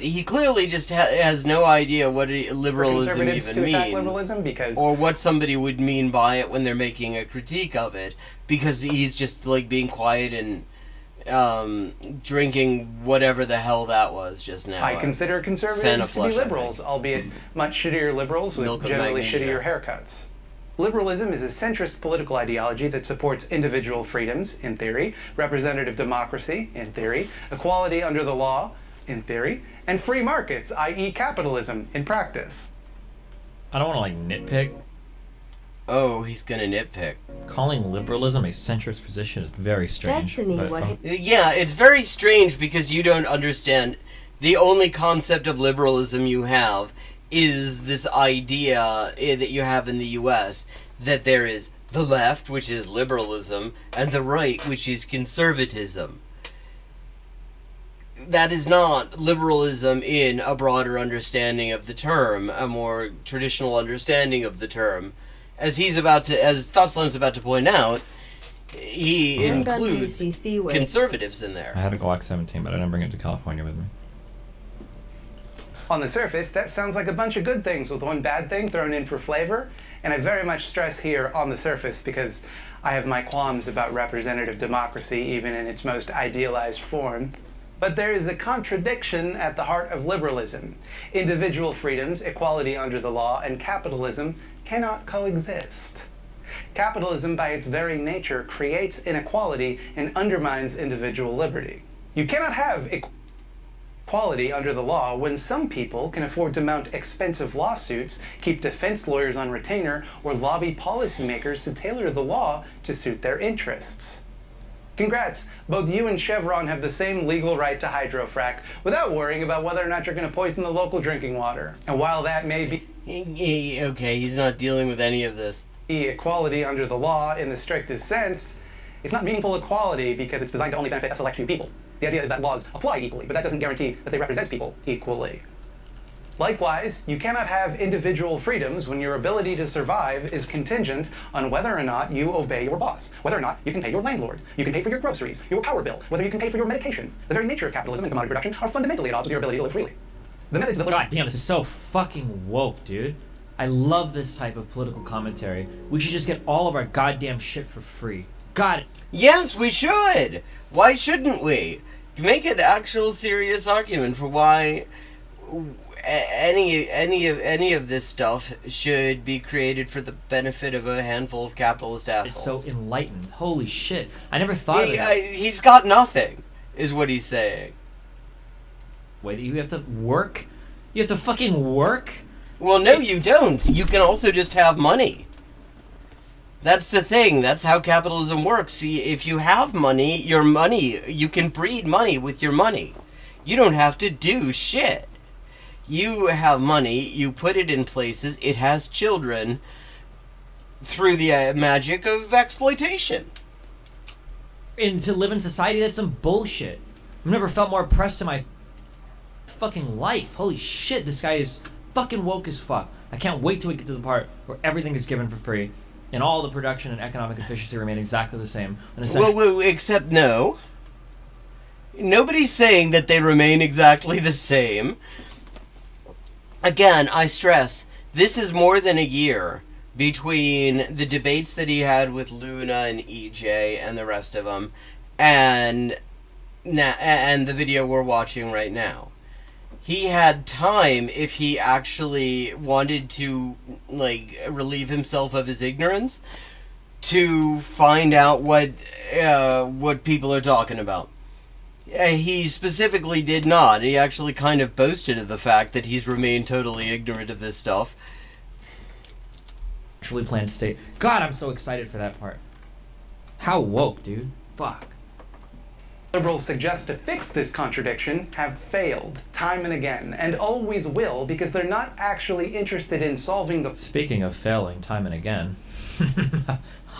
he clearly just has no idea what liberalism even means, or what somebody would mean by it when they're making a critique of it, because he's just like being quiet and drinking whatever the hell that was just now. I consider conservatives to be liberals, albeit much shittier liberals with generally shittier haircuts. Liberalism is a centrist political ideology that supports individual freedoms, in theory, representative democracy, in theory, equality under the law, in theory, and free markets, i.e. capitalism, in practice. I don't want to, nitpick. Oh, he's gonna nitpick. Calling liberalism a centrist position is very strange. Yeah, it's very strange because you don't understand. The only concept of liberalism you have is this idea that you have in the U.S. that there is the left, which is liberalism, and the right, which is conservatism. That is not liberalism in a broader understanding of the term, a more traditional understanding of the term. As Thoughtslam's about to point out, he includes conservatives in there. I had a Glock 17, but I didn't bring it to California with me. On the surface, that sounds like a bunch of good things with one bad thing thrown in for flavor, and I very much stress here on the surface because I have my qualms about representative democracy even in its most idealized form. But there is a contradiction at the heart of liberalism. Individual freedoms, equality under the law, and capitalism cannot coexist. Capitalism, by its very nature, creates inequality and undermines individual liberty. You cannot have equality under the law when some people can afford to mount expensive lawsuits, keep defense lawyers on retainer, or lobby policymakers to tailor the law to suit their interests. Congrats, both you and Chevron have the same legal right to hydrofrack without worrying about whether or not you're going to poison the local drinking water. And while that may be... Okay, he's not dealing with any of this. Equality under the law in the strictest sense, it's not meaningful equality because it's designed to only benefit a select few people. The idea is that laws apply equally, but that doesn't guarantee that they represent people equally. Likewise, you cannot have individual freedoms when your ability to survive is contingent on whether or not you obey your boss, whether or not you can pay your landlord, you can pay for your groceries, your power bill, whether you can pay for your medication. The very nature of capitalism and commodity production are fundamentally at odds with your ability to live freely. The methods that... God damn, this is so fucking woke, dude. I love this type of political commentary. We should just get all of our goddamn shit for free. Got it. Yes, we should! Why shouldn't we? Make an actual serious argument for why any of this stuff should be created for the benefit of a handful of capitalist assholes. It's so enlightened. Holy shit. I never thought of it. He's got nothing, is what he's saying. Wait, you have to work? You have to fucking work? Well, no, you don't. You can also just have money. That's the thing. That's how capitalism works. See, if you have money, you can breed money with your money. You don't have to do shit. You have money, you put it in places, it has children through the magic of exploitation. And to live in society, that's some bullshit. I've never felt more oppressed in my fucking life. Holy shit, this guy is fucking woke as fuck. I can't wait till we get to the part where everything is given for free and all the production and economic efficiency remain exactly the same. Well, except no. Nobody's saying that they remain exactly the same. Again, I stress, this is more than a year between the debates that he had with Luna and EJ and the rest of them, and the video we're watching right now. He had time, if he actually wanted to, relieve himself of his ignorance, to find out what people are talking about. He specifically did not. He actually kind of boasted of the fact that he's remained totally ignorant of this stuff. Actually planned state. God, I'm so excited for that part. How woke, dude. Fuck. Liberals suggest to fix this contradiction have failed time and again, and always will, because they're not actually interested in solving the... Speaking of failing time and again.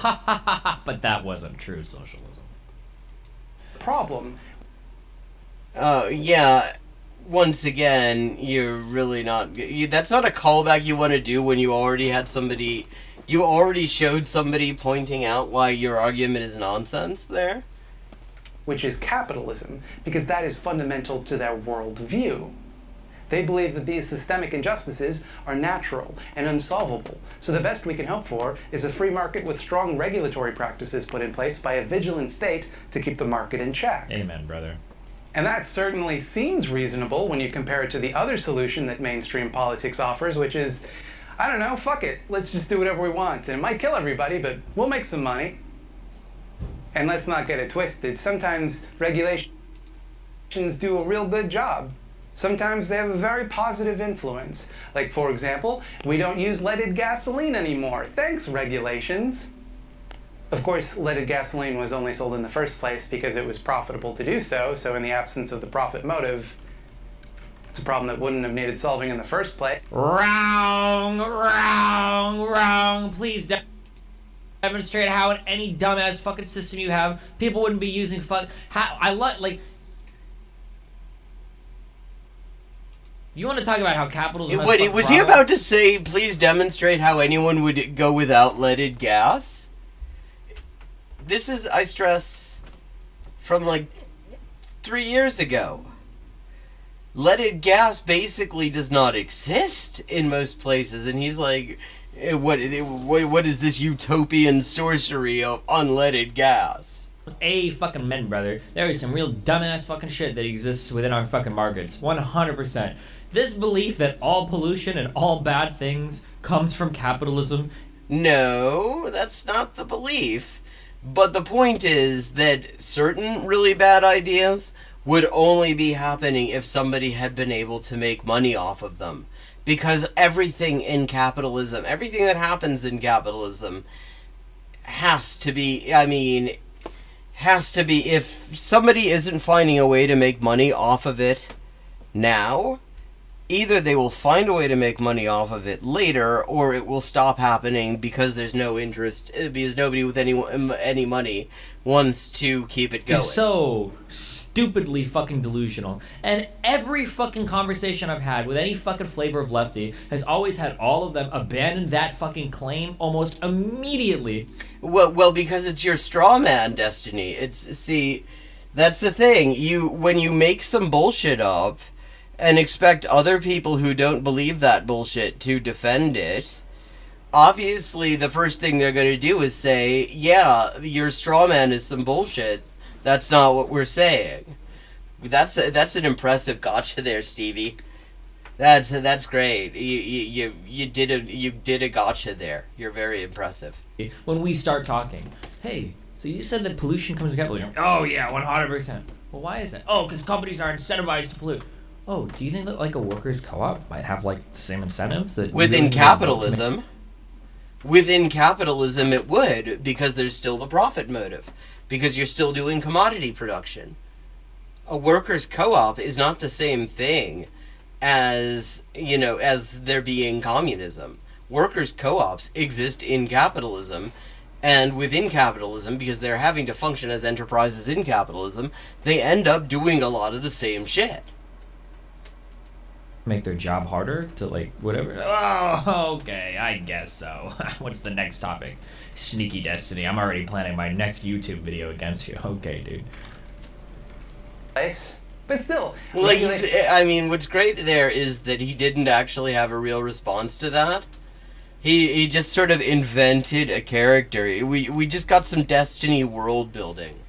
But that wasn't true socialism. Problem. Yeah, once again, you're really not... that's not a callback you want to do when you already had somebody... You already showed somebody pointing out why your argument is nonsense there. Which is capitalism, because that is fundamental to their worldview. They believe that these systemic injustices are natural and unsolvable, so the best we can hope for is a free market with strong regulatory practices put in place by a vigilant state to keep the market in check. Amen, brother. And that certainly seems reasonable when you compare it to the other solution that mainstream politics offers, which is, I don't know, fuck it, let's just do whatever we want. And it might kill everybody, but we'll make some money. And let's not get it twisted. Sometimes regulations do a real good job. Sometimes they have a very positive influence. Like, for example, we don't use leaded gasoline anymore. Thanks, regulations. Of course, leaded gasoline was only sold in the first place because it was profitable to do so, so in the absence of the profit motive, it's a problem that wouldn't have needed solving in the first place. Wrong. Please don't. demonstrate how in any dumbass fucking system you have, people wouldn't be using you want to talk about how capitalism has fucking Was he about to say, please demonstrate how anyone would go without leaded gas? This is, I stress, from like 3 years ago. Leaded gas basically does not exist in most places, and he's like, what is this utopian sorcery of unleaded gas? Fucking men, brother. There is some real dumbass fucking shit that exists within our fucking markets. 100%. This belief that all pollution and all bad things comes from capitalism. No, that's not the belief. But the point is that certain really bad ideas would only be happening if somebody had been able to make money off of them. Because everything in capitalism, everything that happens in capitalism has to be, if somebody isn't finding a way to make money off of it now, either they will find a way to make money off of it later, or it will stop happening because there's no interest, because nobody with any money wants to keep it going. It's so stupidly fucking delusional. And every fucking conversation I've had with any fucking flavor of lefty has always had all of them abandon that fucking claim almost immediately. Well, because it's your straw man, Destiny. That's the thing. When you make some bullshit up and expect other people who don't believe that bullshit to defend it, obviously the first thing they're going to do is say, yeah, your straw man is some bullshit. That's not what we're saying. That's an impressive gotcha there, Stevie. That's great. You did a gotcha there. You're very impressive. When we start talking, hey, so you said that pollution comes from capitalism. Oh yeah, 100%. Well, why is that? Oh, because companies are incentivized to pollute. Oh, do you think that like a workers' co-op might have like the same incentives that within capitalism? Within capitalism, it would, because there's still the profit motive, because you're still doing commodity production. A workers' co-op is not the same thing as there being communism. Workers' co-ops exist in capitalism, and within capitalism, because they're having to function as enterprises in capitalism, they end up doing a lot of the same shit. Make their job harder to like whatever. Oh, okay, I guess so. What's the next topic? Sneaky Destiny. I'm already planning my next YouTube video against you. Okay, dude. Nice. But still, what's great there is that he didn't actually have a real response to that. He just sort of invented a character. We just got some Destiny world building.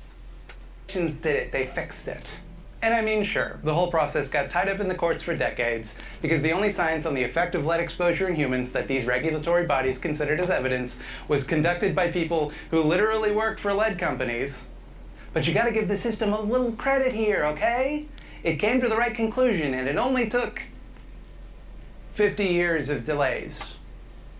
Did it? They fixed it. And sure, the whole process got tied up in the courts for decades because the only science on the effect of lead exposure in humans that these regulatory bodies considered as evidence was conducted by people who literally worked for lead companies. But you gotta give the system a little credit here, okay? It came to the right conclusion, and it only took 50 years of delays,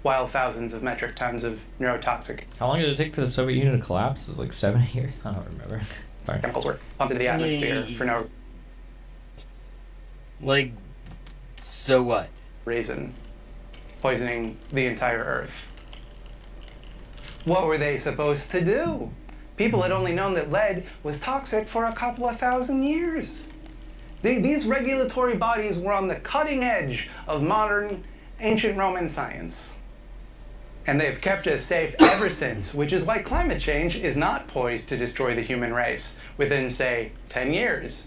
while thousands of metric tons of neurotoxic. How long did it take for the Soviet Union to collapse? It was like 7 years? I don't remember. Sorry. Chemicals were pumped into the atmosphere for no so what? Reason. Poisoning the entire Earth. What were they supposed to do? People had only known that lead was toxic for a couple of thousand years. These regulatory bodies were on the cutting edge of modern ancient Roman science. And they've kept us safe ever since, which is why climate change is not poised to destroy the human race within, say, 10 years.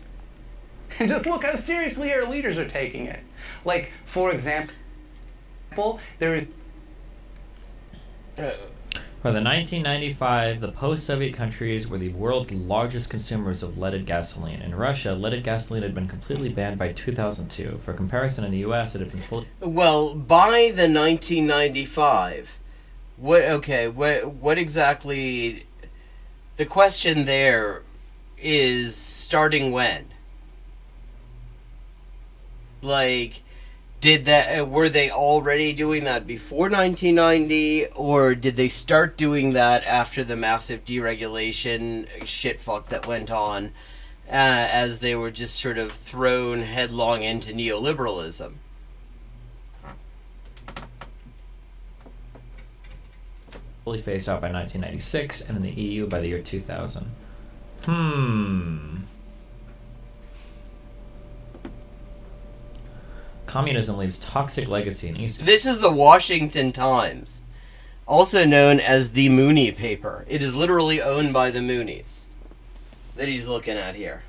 And just look how seriously our leaders are taking it. Like, for example, there is... For the 1995, the post-Soviet countries were the world's largest consumers of leaded gasoline. In Russia, leaded gasoline had been completely banned by 2002. For comparison, in the U.S., it had been fully... Well, by the 1995... What exactly... The question there is starting when? Like, were they already doing that before 1990, or did they start doing that after the massive deregulation shitfuck that went on, as they were just sort of thrown headlong into neoliberalism? fully phased out by 1996, and in the EU by the year 2000. Communism leaves toxic legacy in East. This is the Washington Times, also known as the Mooney paper. It is literally owned by the Moonies that he's looking at here.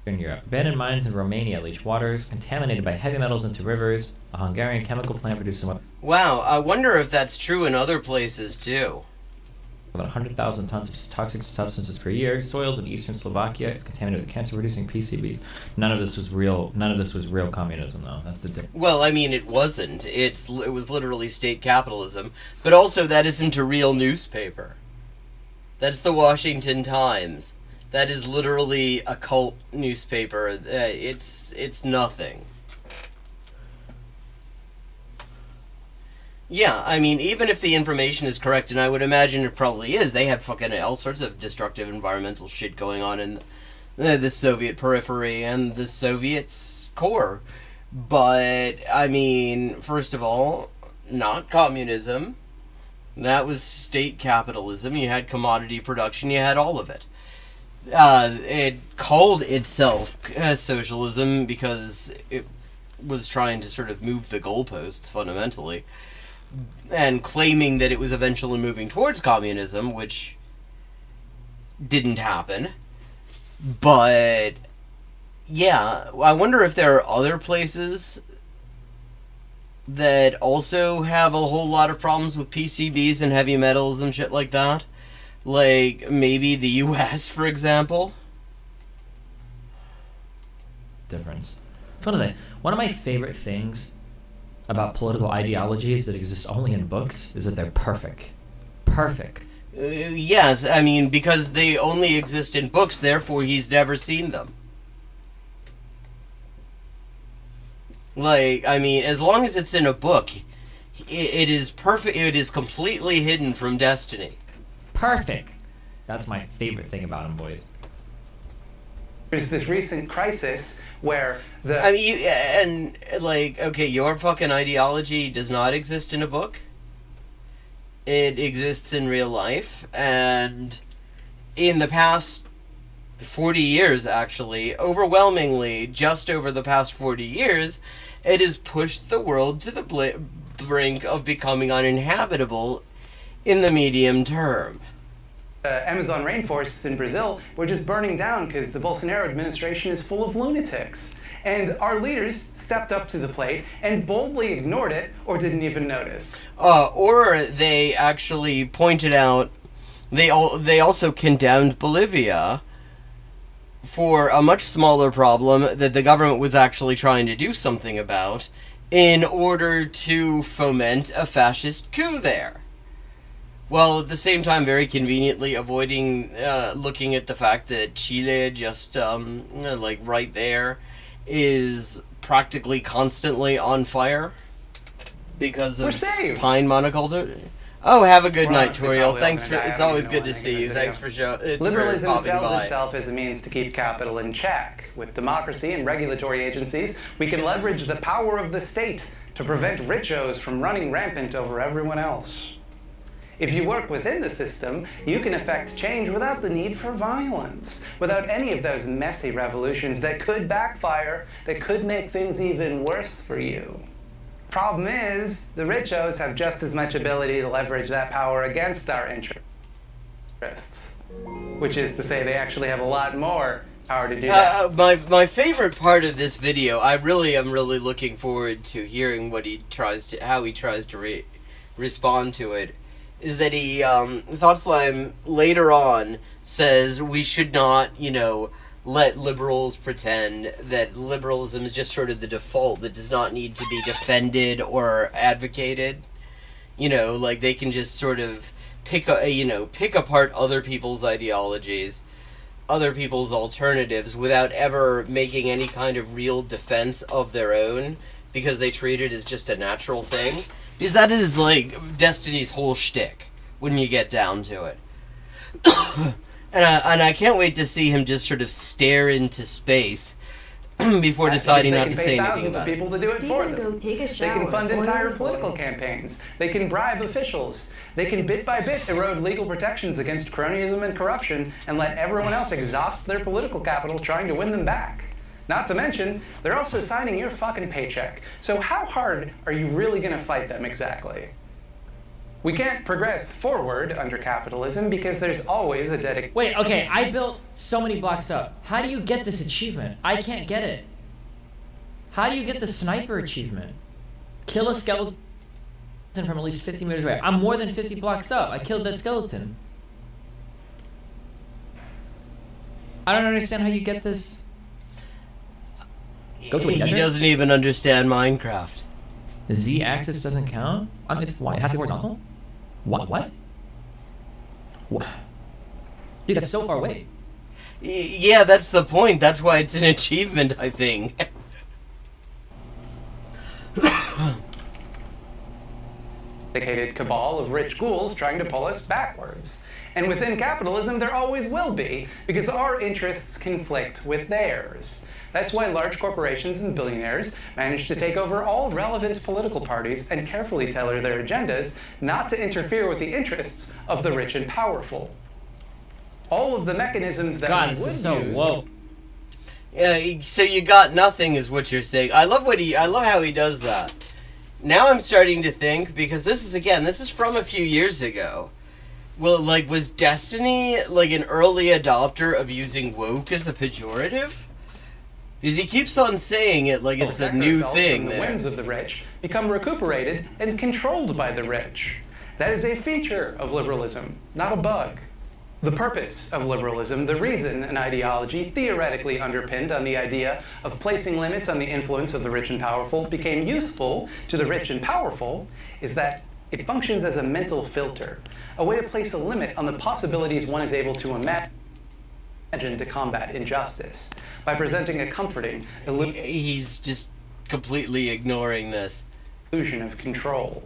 In Europe. Abandoned mines in Romania leach waters, contaminated by heavy metals into rivers. A Hungarian chemical plant produces more Wow, I wonder if that's true in other places too. than 100,000 tons of toxic substances per year. Soils in eastern Slovakia is contaminated with cancer-producing PCBs. None of this was real communism, though. That's the difference. Well, I mean, it wasn't. It was literally state capitalism. But also, that isn't a real newspaper. That's the Washington Times. That is literally a cult newspaper. It's nothing. Yeah, I mean, even if the information is correct, and I would imagine it probably is, they had fucking all sorts of destructive environmental shit going on in the Soviet periphery and the Soviets' core. But, I mean, first of all, not communism. That was state capitalism. You had commodity production. You had all of it. It called itself socialism because it was trying to sort of move the goalposts fundamentally, and claiming that it was eventually moving towards communism, which didn't happen. But yeah, I wonder if there are other places that also have a whole lot of problems with PCBs and heavy metals and shit like that. Like, maybe the US, for example. Difference. It's one of my favorite things about political ideologies that exist only in books is that they're perfect. Perfect. Yes, I mean, because they only exist in books, therefore he's never seen them. Like, I mean, as long as it's in a book, it is perfect. It is completely hidden from Destiny. Perfect. That's my favorite thing about him, boys. There's this recent crisis where the... I mean, okay, your fucking ideology does not exist in a book. It exists in real life, and in the past 40 years, actually, overwhelmingly, just over the past 40 years, it has pushed the world to the brink of becoming uninhabitable in the medium term. Amazon rainforests in Brazil were just burning down because the Bolsonaro administration is full of lunatics. And our leaders stepped up to the plate and boldly ignored it or didn't even notice. Or they actually pointed out, they also condemned Bolivia for a much smaller problem that the government was actually trying to do something about in order to foment a fascist coup there. While at the same time very conveniently avoiding looking at the fact that Chile just, like right there, is practically constantly on fire because of pine monoculture. Oh, have a good night, Toriel. Thanks for. It's always good to see you. Thanks for showing. Liberalism sells itself as a means to keep capital in check. With democracy and regulatory agencies, we can leverage the power of the state to prevent richos from running rampant over everyone else. If you work within the system, you can effect change without the need for violence, without any of those messy revolutions that could backfire, that could make things even worse for you. Problem is, the richos have just as much ability to leverage that power against our interests. Which is to say, they actually have a lot more power to do that. My favorite part of this video, I really am looking forward to hearing what he tries to, how he tries to respond to it, is that he, Thoughtslime later on says we should not, let liberals pretend that liberalism is just sort of the default that does not need to be defended or advocated. Like they can just sort of pick apart other people's ideologies, other people's alternatives without ever making any kind of real defense of their own because they treat it as just a natural thing. Because that is, like, Destiny's whole shtick, when you get down to it. and I can't wait to see him just sort of stare into space before deciding not to say anything thousands of about it. people to do it for them. They can fund entire political campaigns. They can bribe officials. They can bit by bit erode legal protections against cronyism and corruption and let everyone else exhaust their political capital trying to win them back. Not to mention, they're also signing your fucking paycheck. So how hard are you really going to fight them exactly? We can't progress forward under capitalism because there's always a dedicated... Wait, okay, I built so many blocks up. How do you get this achievement? I can't get it. How do you get the sniper achievement? Kill a skeleton from at least 50 meters away. I'm more than 50 blocks up. I killed that skeleton. I don't understand how you get this. Go to a He desert? doesn't even understand Minecraft. The Z-axis doesn't count? It's why? It has to be horizontal? What? Dude, that's so far away. Yeah, that's the point. That's why it's an achievement, I think. Dedicated cabal of rich ghouls trying to pull us backwards. And within capitalism, there always will be, because our interests conflict with theirs. That's why large corporations and billionaires manage to take over all relevant political parties and carefully tailor their agendas not to interfere with the interests of the rich and powerful. All of the mechanisms that we would use... Yeah, so you got nothing is what you're saying. I love how he does that. Now I'm starting to think, because this is from a few years ago. Well, like, was Destiny, like, an early adopter of using woke as a pejorative? Because he keeps on saying it like it's a new thing The there. whims of the rich become recuperated and controlled by the rich. That is a feature of liberalism, not a bug. The purpose of liberalism, the reason an ideology theoretically underpinned on the idea of placing limits on the influence of the rich and powerful became useful to the rich and powerful, is that it functions as a mental filter, a way to place a limit on the possibilities one is able to imagine to combat injustice by presenting a comforting He's just completely ignoring this illusion of control.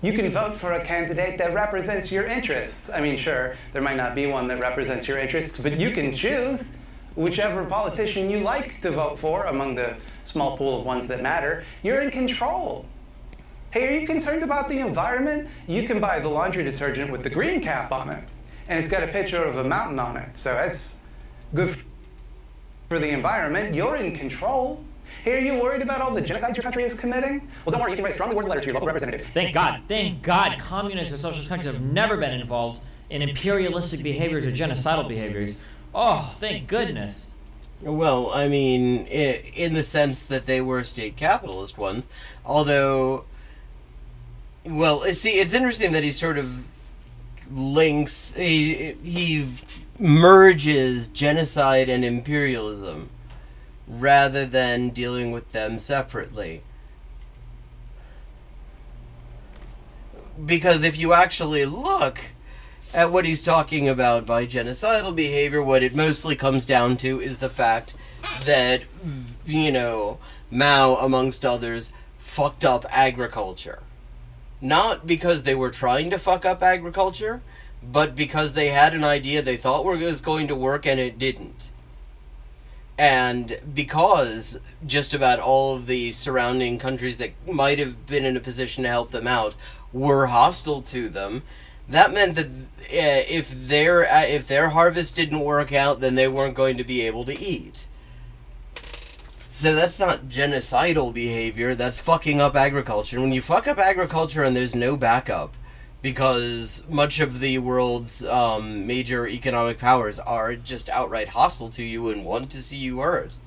You can vote for a candidate that represents your interests. I mean, sure, there might not be one that represents your interests, but you can choose whichever politician you like to vote for among the small pool of ones that matter. You're in control. Hey, are you concerned about the environment? You can buy the laundry detergent with the green cap on it, and it's got a picture of a mountain on it, so that's good for the environment. You're in control. Hey, are you worried about all the genocides your country is committing? Well, don't worry, you can write a strongly worded letter to your local representative. Thank God, communist and socialist countries have never been involved in imperialistic behaviors or genocidal behaviors. Oh, thank goodness. Well, I mean, in the sense that they were state capitalist ones, although, well, see, it's interesting that he sort of links, he merges genocide and imperialism rather than dealing with them separately. Because if you actually look at what he's talking about by genocidal behavior, what it mostly comes down to is the fact that, you know, Mao, amongst others, fucked up agriculture. Not because they were trying to fuck up agriculture, but because they had an idea they thought was going to work and it didn't. And because just about all of the surrounding countries that might have been in a position to help them out were hostile to them, that meant that if their harvest didn't work out, then they weren't going to be able to eat. So that's not genocidal behavior, that's fucking up agriculture. When you fuck up agriculture and there's no backup, because much of the world's major economic powers are just outright hostile to you and want to see you hurt,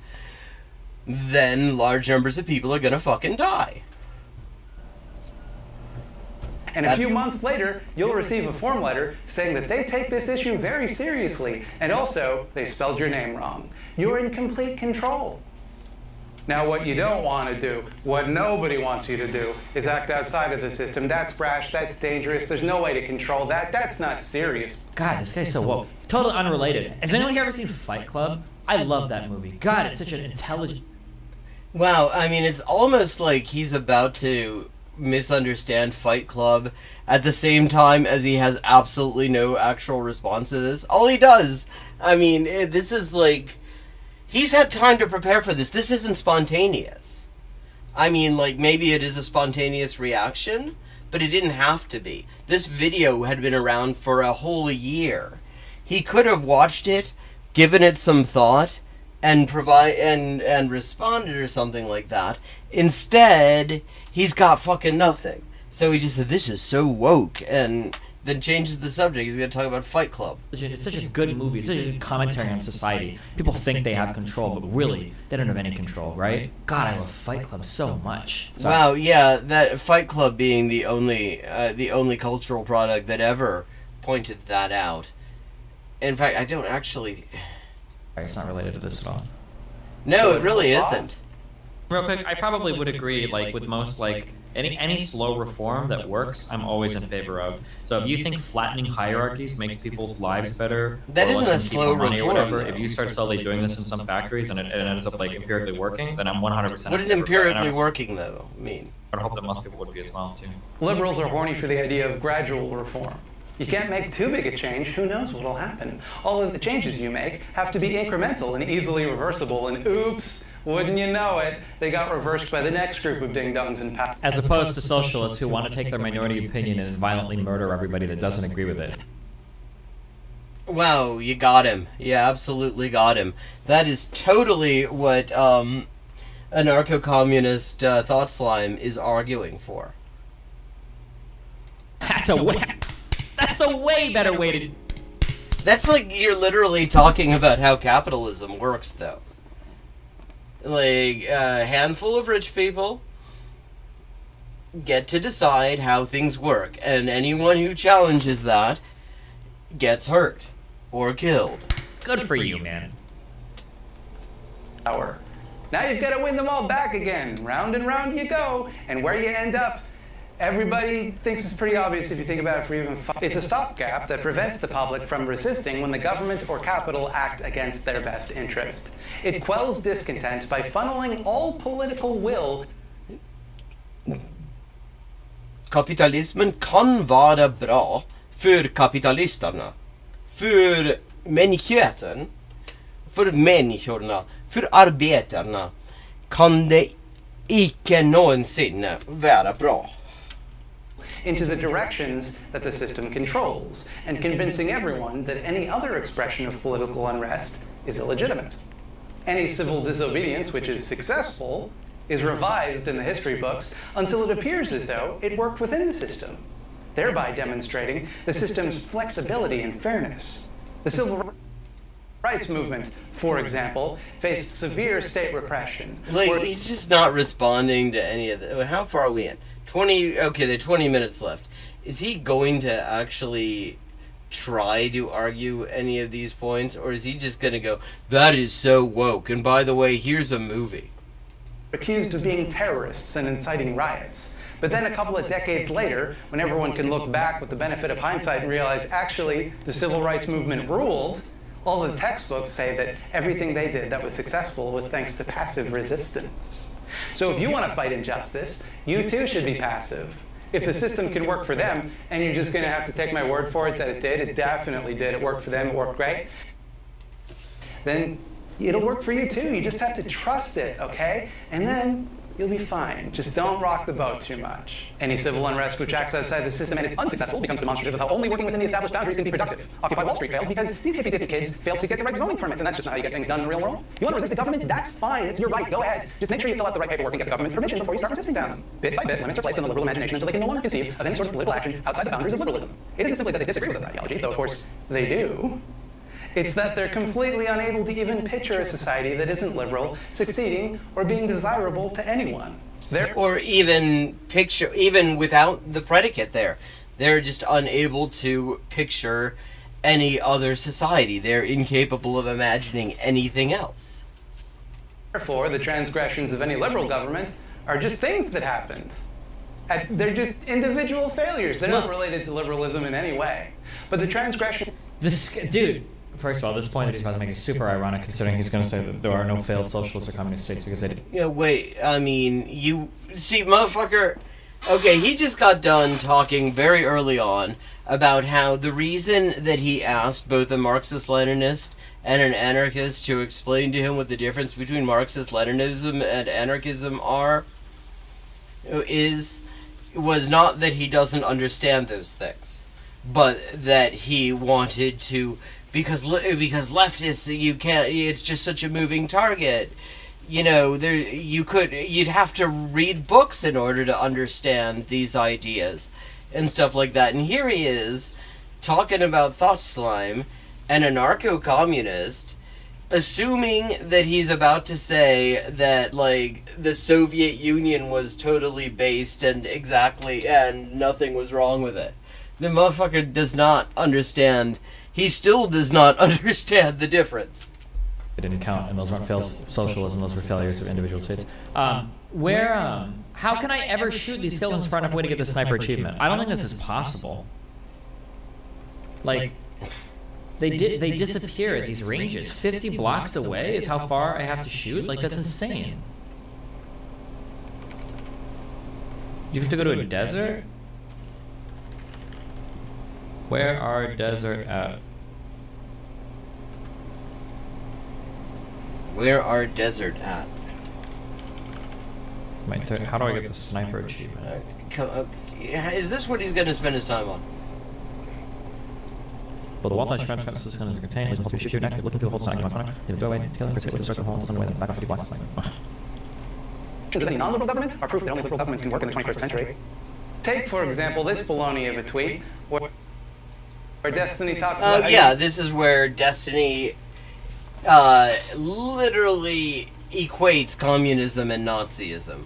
then large numbers of people are gonna fucking die. And a few months later, you'll receive a form letter saying that they take this issue very seriously, and also, they spelled your name wrong. You're in complete control. Now, what you don't want to do, what nobody wants you to do, is act outside of the system. That's brash, that's dangerous, there's no way to control that, that's not serious. God, this guy's so woke. Totally unrelated. Has anyone here ever seen Fight Club? I love that movie. God, it's such an intelligent... Wow, I mean, it's almost like he's about to misunderstand Fight Club at the same time as he has absolutely no actual response to this. All he does, I mean, this is like... He's had time to prepare for this. This isn't spontaneous. I mean, like, maybe it is a spontaneous reaction, but it didn't have to be. This video had been around for a whole year. He could have watched it, given it some thought, and responded or something like that. Instead, he's got fucking nothing. So he just said, this is so woke, and then changes the subject. He's going to talk about Fight Club. It's such a good movie. It's such a good commentary on society. People think they have control, but really, they don't have any control, right? God, I love Fight Club so much. Sorry. Wow, yeah, that Fight Club being the only cultural product that ever pointed that out. In fact, I don't actually... It's not related to this at all. No, it really isn't. Real quick, I probably would agree, like, with most, like, any slow reform that works, I'm always in favor of. So if you think flattening hierarchies makes people's lives better, that isn't a slow reform. Or whatever, if you start slowly doing this in some factories and it ends up like empirically working, then I'm 100%. What does empirically working though mean? I hope that most people would be as well too. Liberals are horny for the idea of gradual reform. You can't make too big a change, who knows what'll happen. All of the changes you make have to be incremental and easily reversible, and oops, wouldn't you know it, they got reversed by the next group of ding-dongs in power. As opposed to socialists who want to take their minority opinion and violently murder everybody that doesn't agree with it. Wow, you got him. You absolutely got him. That is totally what anarcho-communist Thought Slime is arguing for. That's a way better way to... That's like you're literally talking about how capitalism works, though. Like, a handful of rich people get to decide how things work, and anyone who challenges that gets hurt or killed. Good for you, man. Power. Now you've got to win them all back again. Round and round you go, and where you end up, everybody thinks it's pretty obvious if you think about it for even fun. It's a stopgap that prevents the public from resisting when the government or capital act against their best interest. It quells discontent by funneling all political will. Kapitalismen kan vara bra för kapitalisterna, för männigheten, för människorna, för arbetarna kan det icke någonsin vara bra. Into the directions that the system controls, and convincing everyone that any other expression of political unrest is illegitimate. Any civil disobedience which is successful is revised in the history books until it appears as though it worked within the system, thereby demonstrating the system's flexibility and fairness. The civil rights movement, for example, faced severe state repression. Like, he's just not responding to any of the... How far are we in? 20... Okay, there are 20 minutes left. Is he going to actually try to argue any of these points? Or is he just going to go, that is so woke, and by the way, here's a movie? Accused of being terrorists and inciting riots. But then a couple of decades later, when everyone can look back with the benefit of hindsight and realize, actually, the civil rights movement ruled, all the textbooks say that everything they did that was successful was thanks to passive resistance. So if you want to fight injustice, you too should be passive. If the system can work for them, and you're just going to have to take my word for it that it definitely did, it worked for them, it worked great, then it'll work for you too. You just have to trust it, okay? And then you'll be fine. Just don't rock the boat too much. Any civil unrest which acts outside the system and is unsuccessful becomes demonstrative of how only working within the established boundaries can be productive. Occupy Wall Street failed because these hippy-dippy kids failed to get the right zoning permits, and that's just not how you get things done in the real world. You want to resist the government? That's fine. It's your right. Go ahead. Just make sure you fill out the right paperwork and get the government's permission before you start resisting them. Bit by bit, limits are placed on the liberal imagination until they can no longer conceive of any sort of political action outside the boundaries of liberalism. It isn't simply that they disagree with those ideologies, though of course they do. It's that they're completely unable to even picture a society that isn't liberal, succeeding, or being desirable to anyone. Or even without the predicate there. They're just unable to picture any other society. They're incapable of imagining anything else. Therefore, the transgressions of any liberal government are just things that happened. They're just individual failures. They're not related to liberalism in any way. But the transgression... Dude, first of all, this point that he's about to make is super ironic, considering he's going to say that there are no failed socialist or communist states because they did. Yeah, wait, I mean, you... See, motherfucker... Okay, he just got done talking very early on about how the reason that he asked both a Marxist-Leninist and an anarchist to explain to him what the difference between Marxist-Leninism and anarchism was not that he doesn't understand those things, but that he wanted to, because leftists, you can't, it's just such a moving target. You know, you'd have to read books in order to understand these ideas and stuff like that. And here he is talking about thought slime, an anarcho-communist, assuming that he's about to say that, like, the Soviet Union was totally based and nothing was wrong with it. The motherfucker does not understand. He still does not understand the difference. It didn't count, and those weren't socialism, those were failures of individual states. How can I ever shoot these skills far enough away to get the sniper achievement? I don't think this is possible. Like, they disappear at these ranges. 50 blocks away is how far I have to shoot? Like, that's insane. You have to go to a desert? Where are desert at? Where are desert at? How do I get the sniper achievement? Is this what he's going to spend his time on? Well, the wall-sized fence is going to contain was supposed to shoot next. Looking through the whole sign. The doorway, killing for with a circle hole, way back off 50 blocks. Of any non-liberal government are proof that only liberal governments can work in the 21st century. Take, for example, this baloney of a tweet where Destiny talks about... Oh, yeah, this is where Destiny literally equates communism and Nazism.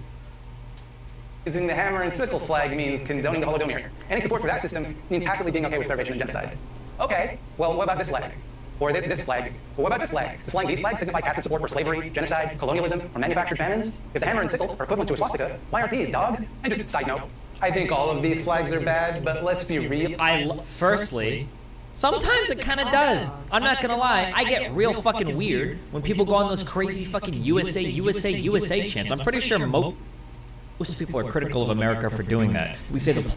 Using the hammer and sickle flag means condoning the Holodomor. Any support for that system means passively being okay with starvation and genocide. Okay, well, what about this flag? Or this flag? Well, what about this flag? Does flying these flags signify passive support for slavery, genocide, colonialism, or manufactured famines? If the hammer and sickle are equivalent to a swastika, why aren't these, dog? And just side note, I think all of these flags are bad, but let's be real. Firstly, sometimes it kind of does. I'm not gonna lie. I get real fucking weird when people go on those crazy fucking USA chants. I'm pretty sure most people are critical of America for doing that. We say the...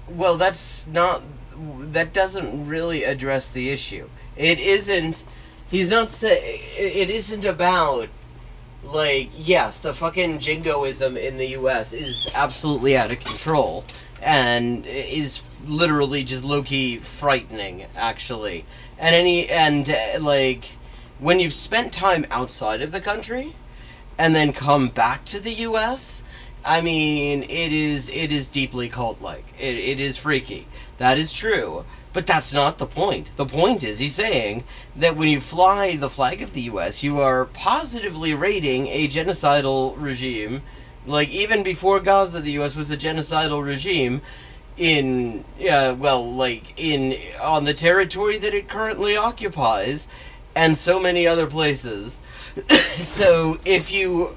Well, that doesn't really address the issue. It isn't about, like, yes, the fucking jingoism in the US is absolutely out of control and is literally just low-key frightening, actually. And when you've spent time outside of the country and then come back to the US, I mean, it is deeply cult-like. It is freaky. That is true. But that's not the point. The point is, he's saying that when you fly the flag of the US, you are positively rating a genocidal regime. Like, even before Gaza, the US was a genocidal regime on the territory that it currently occupies, and so many other places. So, if you...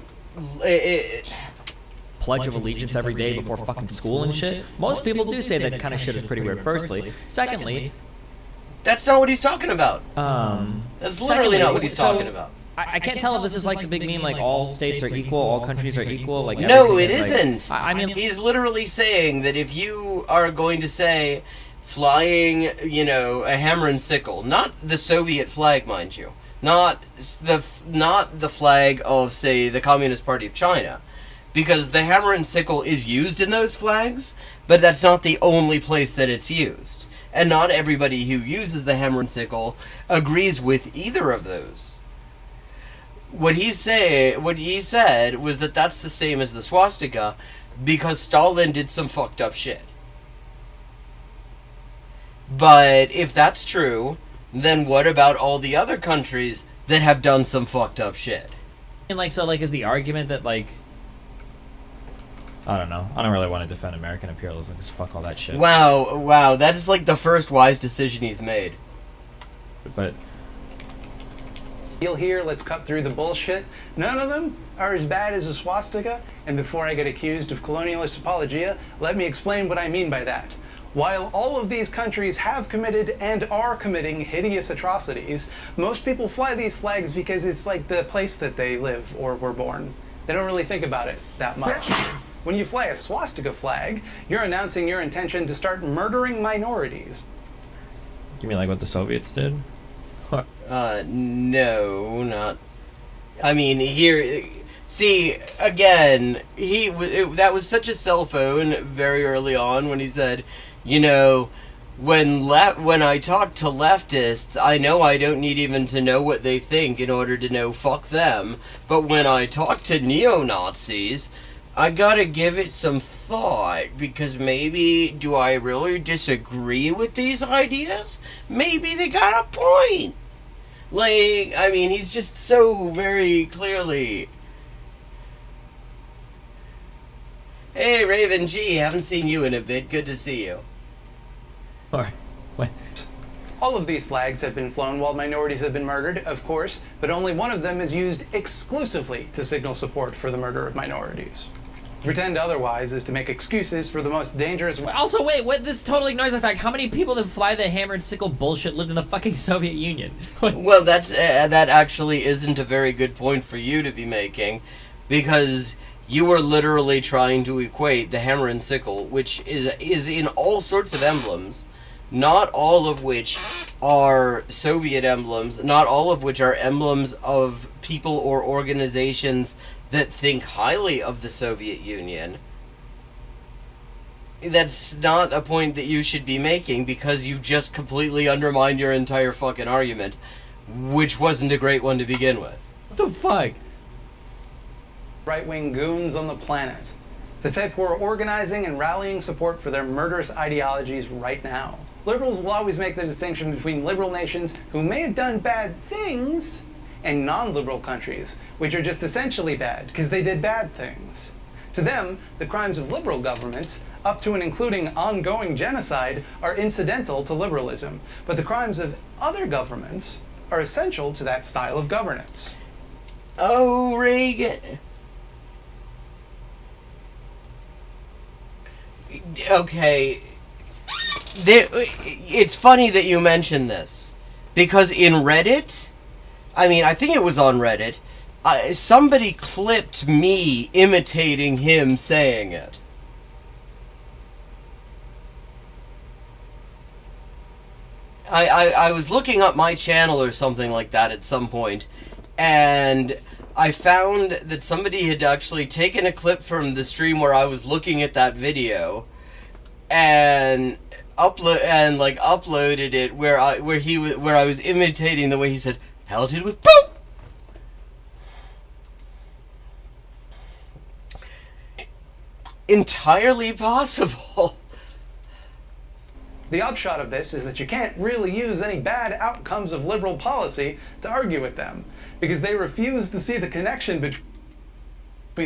Pledge of Allegiance every day before fucking school and shit. Most people do say that kind of shit is pretty weird, firstly. Secondly... That's not what he's talking about. That's literally not what he's talking about. I can't tell if this is like the big meme, like all states are equal, all countries are equal. Like no, it isn't. I mean, he's literally saying that if you are going to say flying, a hammer and sickle, not the Soviet flag, mind you, not the flag of, say, the Communist Party of China, because the hammer and sickle is used in those flags, but that's not the only place that it's used. And not everybody who uses the hammer and sickle agrees with either of those. What he said was that that's the same as the swastika because Stalin did some fucked up shit. But if that's true, then what about all the other countries that have done some fucked up shit? And is the argument that I don't know. I don't really want to defend American imperialism because fuck all that shit. Wow, that is like the first wise decision he's made. But here, let's cut through the bullshit. None of them are as bad as a swastika, and before I get accused of colonialist apologia, let me explain what I mean by that. While all of these countries have committed and are committing hideous atrocities, most people fly these flags because it's like the place that they live or were born. They don't really think about it that much. When you fly a swastika flag, you're announcing your intention to start murdering minorities. You mean like what the Soviets did? Or No, not... I mean, here... See, again, that was such a cell phone very early on when he said, you know, when I talk to leftists, I know I don't need even to know what they think in order to know fuck them. But when I talk to neo-Nazis, I gotta give it some thought, because maybe, do I really disagree with these ideas? Maybe they got a point. Like, I mean, he's just so very clearly... Hey, Raven G, haven't seen you in a bit. Good to see you. Alright, what? All of these flags have been flown while minorities have been murdered, of course, but only one of them is used exclusively to signal support for the murder of minorities. To pretend otherwise is to make excuses for the most dangerous... Also, wait, what? This totally ignores the fact how many people that fly the hammer and sickle bullshit lived in the fucking Soviet Union. Well, that actually isn't a very good point for you to be making, because... you are literally trying to equate the hammer and sickle, which is in all sorts of emblems, not all of which are Soviet emblems, not all of which are emblems of people or organizations that think highly of the Soviet Union. That's not a point that you should be making, because you've just completely undermined your entire fucking argument, which wasn't a great one to begin with. What the fuck? Right-wing goons on the planet. The type who are organizing and rallying support for their murderous ideologies right now. Liberals will always make the distinction between liberal nations who may have done bad things and non-liberal countries, which are just essentially bad because they did bad things. To them, the crimes of liberal governments, up to and including ongoing genocide, are incidental to liberalism, but the crimes of other governments are essential to that style of governance. Oh, Reagan... Okay, it's funny that you mention this, because in Reddit, I mean, I think it was on Reddit, somebody clipped me imitating him saying it. I was looking up my channel or something like that at some point, and I found that somebody had actually taken a clip from the stream where I was looking at that video, and uploaded it where I was imitating the way he said pelleted with poop. Entirely possible. The upshot of this is that you can't really use any bad outcomes of liberal policy to argue with them, because they refuse to see the connection between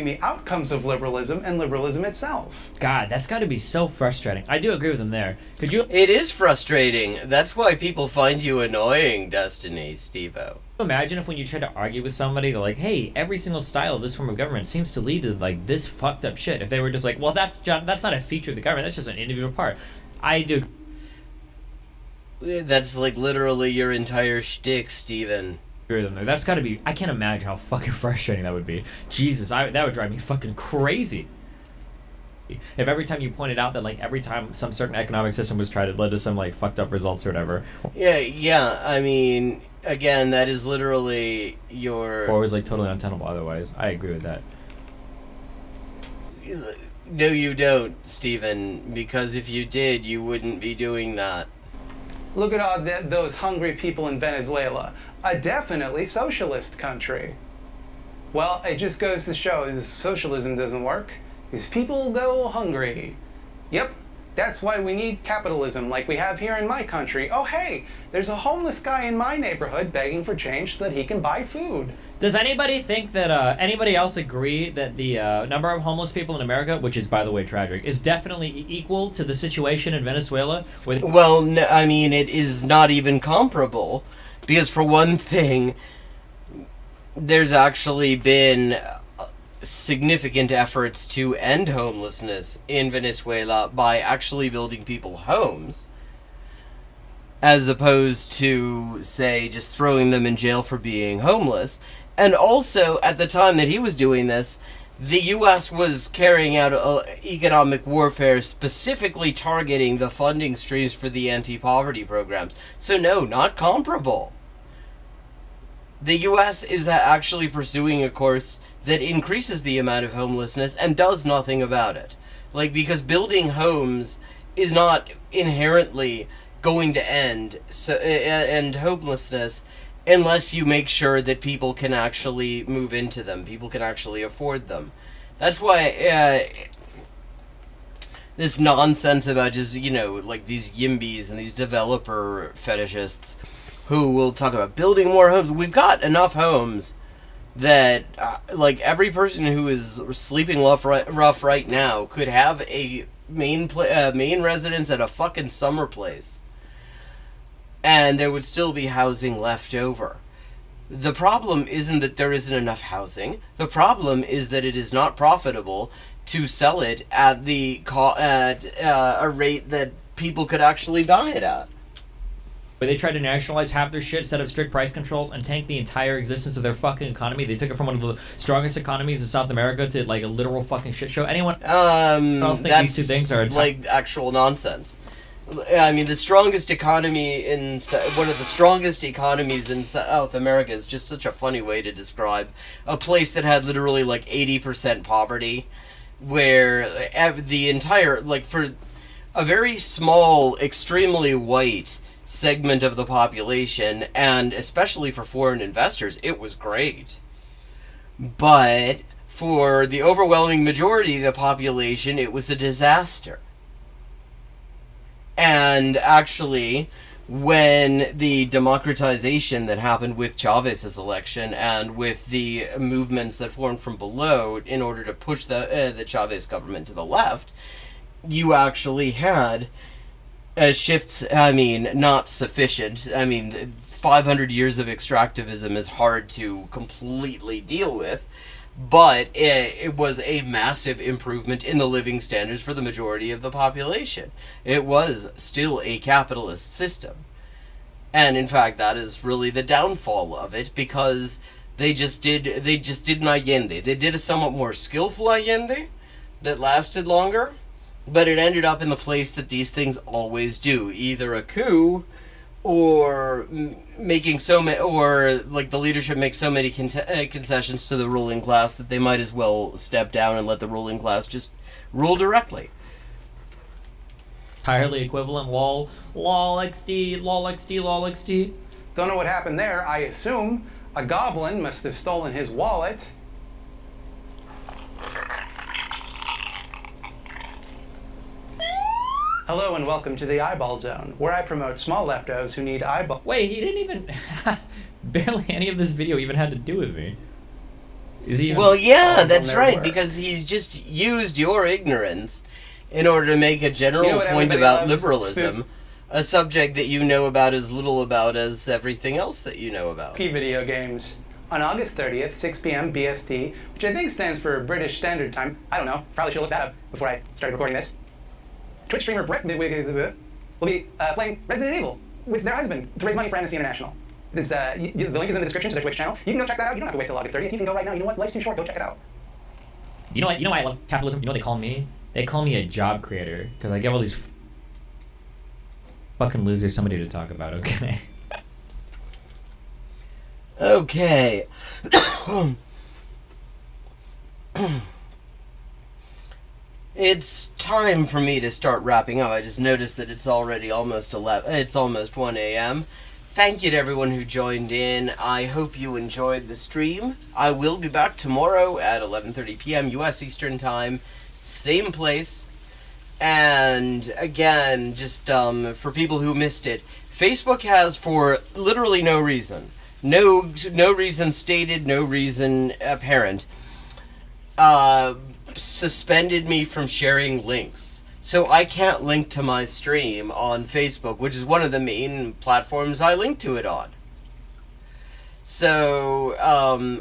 the outcomes of liberalism and liberalism itself. God, that's got to be so frustrating. I do agree with him there. Could you... It is frustrating. That's why people find you annoying, Destiny, Steve-O. Imagine if when you try to argue with somebody, they're like, hey, every single style of this form of government seems to lead to, like, this fucked up shit. If they were just like, well, that's not a feature of the government, that's just an individual part. I do... That's, like, literally your entire shtick, Steven. That's gotta be... I can't imagine how fucking frustrating that would be. Jesus, that would drive me fucking crazy. If every time you pointed out that, like, every time some certain economic system was tried, it led to some, like, fucked up results or whatever. Yeah, I mean, again, that is literally your... Or it was, like, totally untenable otherwise. I agree with that. No, you don't, Steven, because if you did, you wouldn't be doing that. Look at all those hungry people in Venezuela. A definitely socialist country. Well, it just goes to show that socialism doesn't work. These people go hungry. Yep, that's why we need capitalism like we have here in my country. Oh hey, there's a homeless guy in my neighborhood begging for change so that he can buy food. Does anybody think that, anybody else agree that the number of homeless people in America, which is, by the way, tragic, is definitely equal to the situation in Venezuela? Well, no, I mean, it is not even comparable. Because, for one thing, there's actually been significant efforts to end homelessness in Venezuela by actually building people homes, as opposed to, say, just throwing them in jail for being homeless. And also, at the time that he was doing this, the U.S. was carrying out economic warfare specifically targeting the funding streams for the anti-poverty programs. So no, not comparable. The U.S. is actually pursuing a course that increases the amount of homelessness and does nothing about it. Like, because building homes is not inherently going to end homelessness unless you make sure that people can actually move into them, people can actually afford them. That's why this nonsense about just, like these YIMBYs and these developer fetishists who will talk about building more homes. We've got enough homes that, like, every person who is sleeping rough right now could have a main residence at a fucking summer place. And there would still be housing left over. The problem isn't that there isn't enough housing. The problem is that it is not profitable to sell it at a rate that people could actually buy it at. Where they tried to nationalize half their shit, set up strict price controls, and tank the entire existence of their fucking economy. They took it from one of the strongest economies in South America to like a literal fucking shit show. Anyone else think these two things are like actual nonsense? I mean, the strongest economy one of the strongest economies in South America is just such a funny way to describe a place that had literally like 80% poverty, where the entire, like, for a very small, extremely white segment of the population, and especially for foreign investors, it was great. But for the overwhelming majority of the population, it was a disaster. And actually, when the democratization that happened with Chavez's election and with the movements that formed from below in order to push the Chavez government to the left, you actually had shifts, not sufficient. 500 years of extractivism is hard to completely deal with, but it was a massive improvement in the living standards for the majority of the population. It was still a capitalist system. And in fact, that is really the downfall of it, because they just did an Allende. They did a somewhat more skillful Allende that lasted longer, but it ended up in the place that these things always do, either a coup or making the leadership makes so many concessions to the ruling class that they might as well step down and let the ruling class just rule directly. entirely equivalent. Lol xd, lol xd, lol xd. Don't know what happened there. I assume a goblin must have stolen his wallet. Hello and welcome to the Eyeball Zone, where I promote small leftos who need eyeball. Wait, he didn't even... barely any of this video even had to do with me. Is he even... Well, yeah, that's right, because he's just used your ignorance in order to make a general point about liberalism, a subject that you know about as little about as everything else that you know about. Video games. On August 30th, 6 p.m. BST, which I think stands for British Standard Time. I don't know. Probably should look that up before I started recording this. Twitch streamer Brett will be playing Resident Evil with their husband to raise money for Amnesty International. It's, the link is in the description to their Twitch channel. You can go check that out. You don't have to wait till August 30th. You can go right now. You know what? Life's too short. Go check it out. You know why I love capitalism? You know what they call me? They call me a job creator, because I give all these fucking losers somebody to talk about, okay? Okay. It's time for me to start wrapping up. I just noticed that it's already almost 11. It's almost 1 a.m. Thank you to everyone who joined in. I hope you enjoyed the stream. I will be back tomorrow at 11:30 p.m. U.S. Eastern Time. Same place. And again, just for people who missed it, Facebook has, for literally no reason, no reason stated, no reason apparent, suspended me from sharing links. So I can't link to my stream on Facebook, which is one of the main platforms I link to it on. So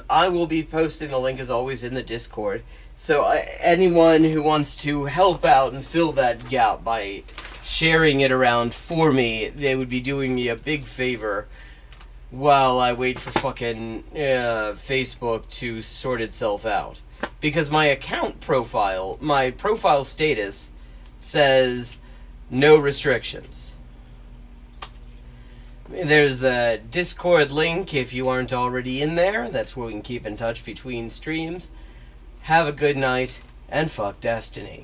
I will be posting the link as always in the Discord. So anyone who wants to help out and fill that gap by sharing it around for me, they would be doing me a big favor while I wait for fucking Facebook to sort itself out. Because my account profile, my profile status says no restrictions. There's the Discord link if you aren't already in there. That's where we can keep in touch between streams. Have a good night, and fuck Destiny.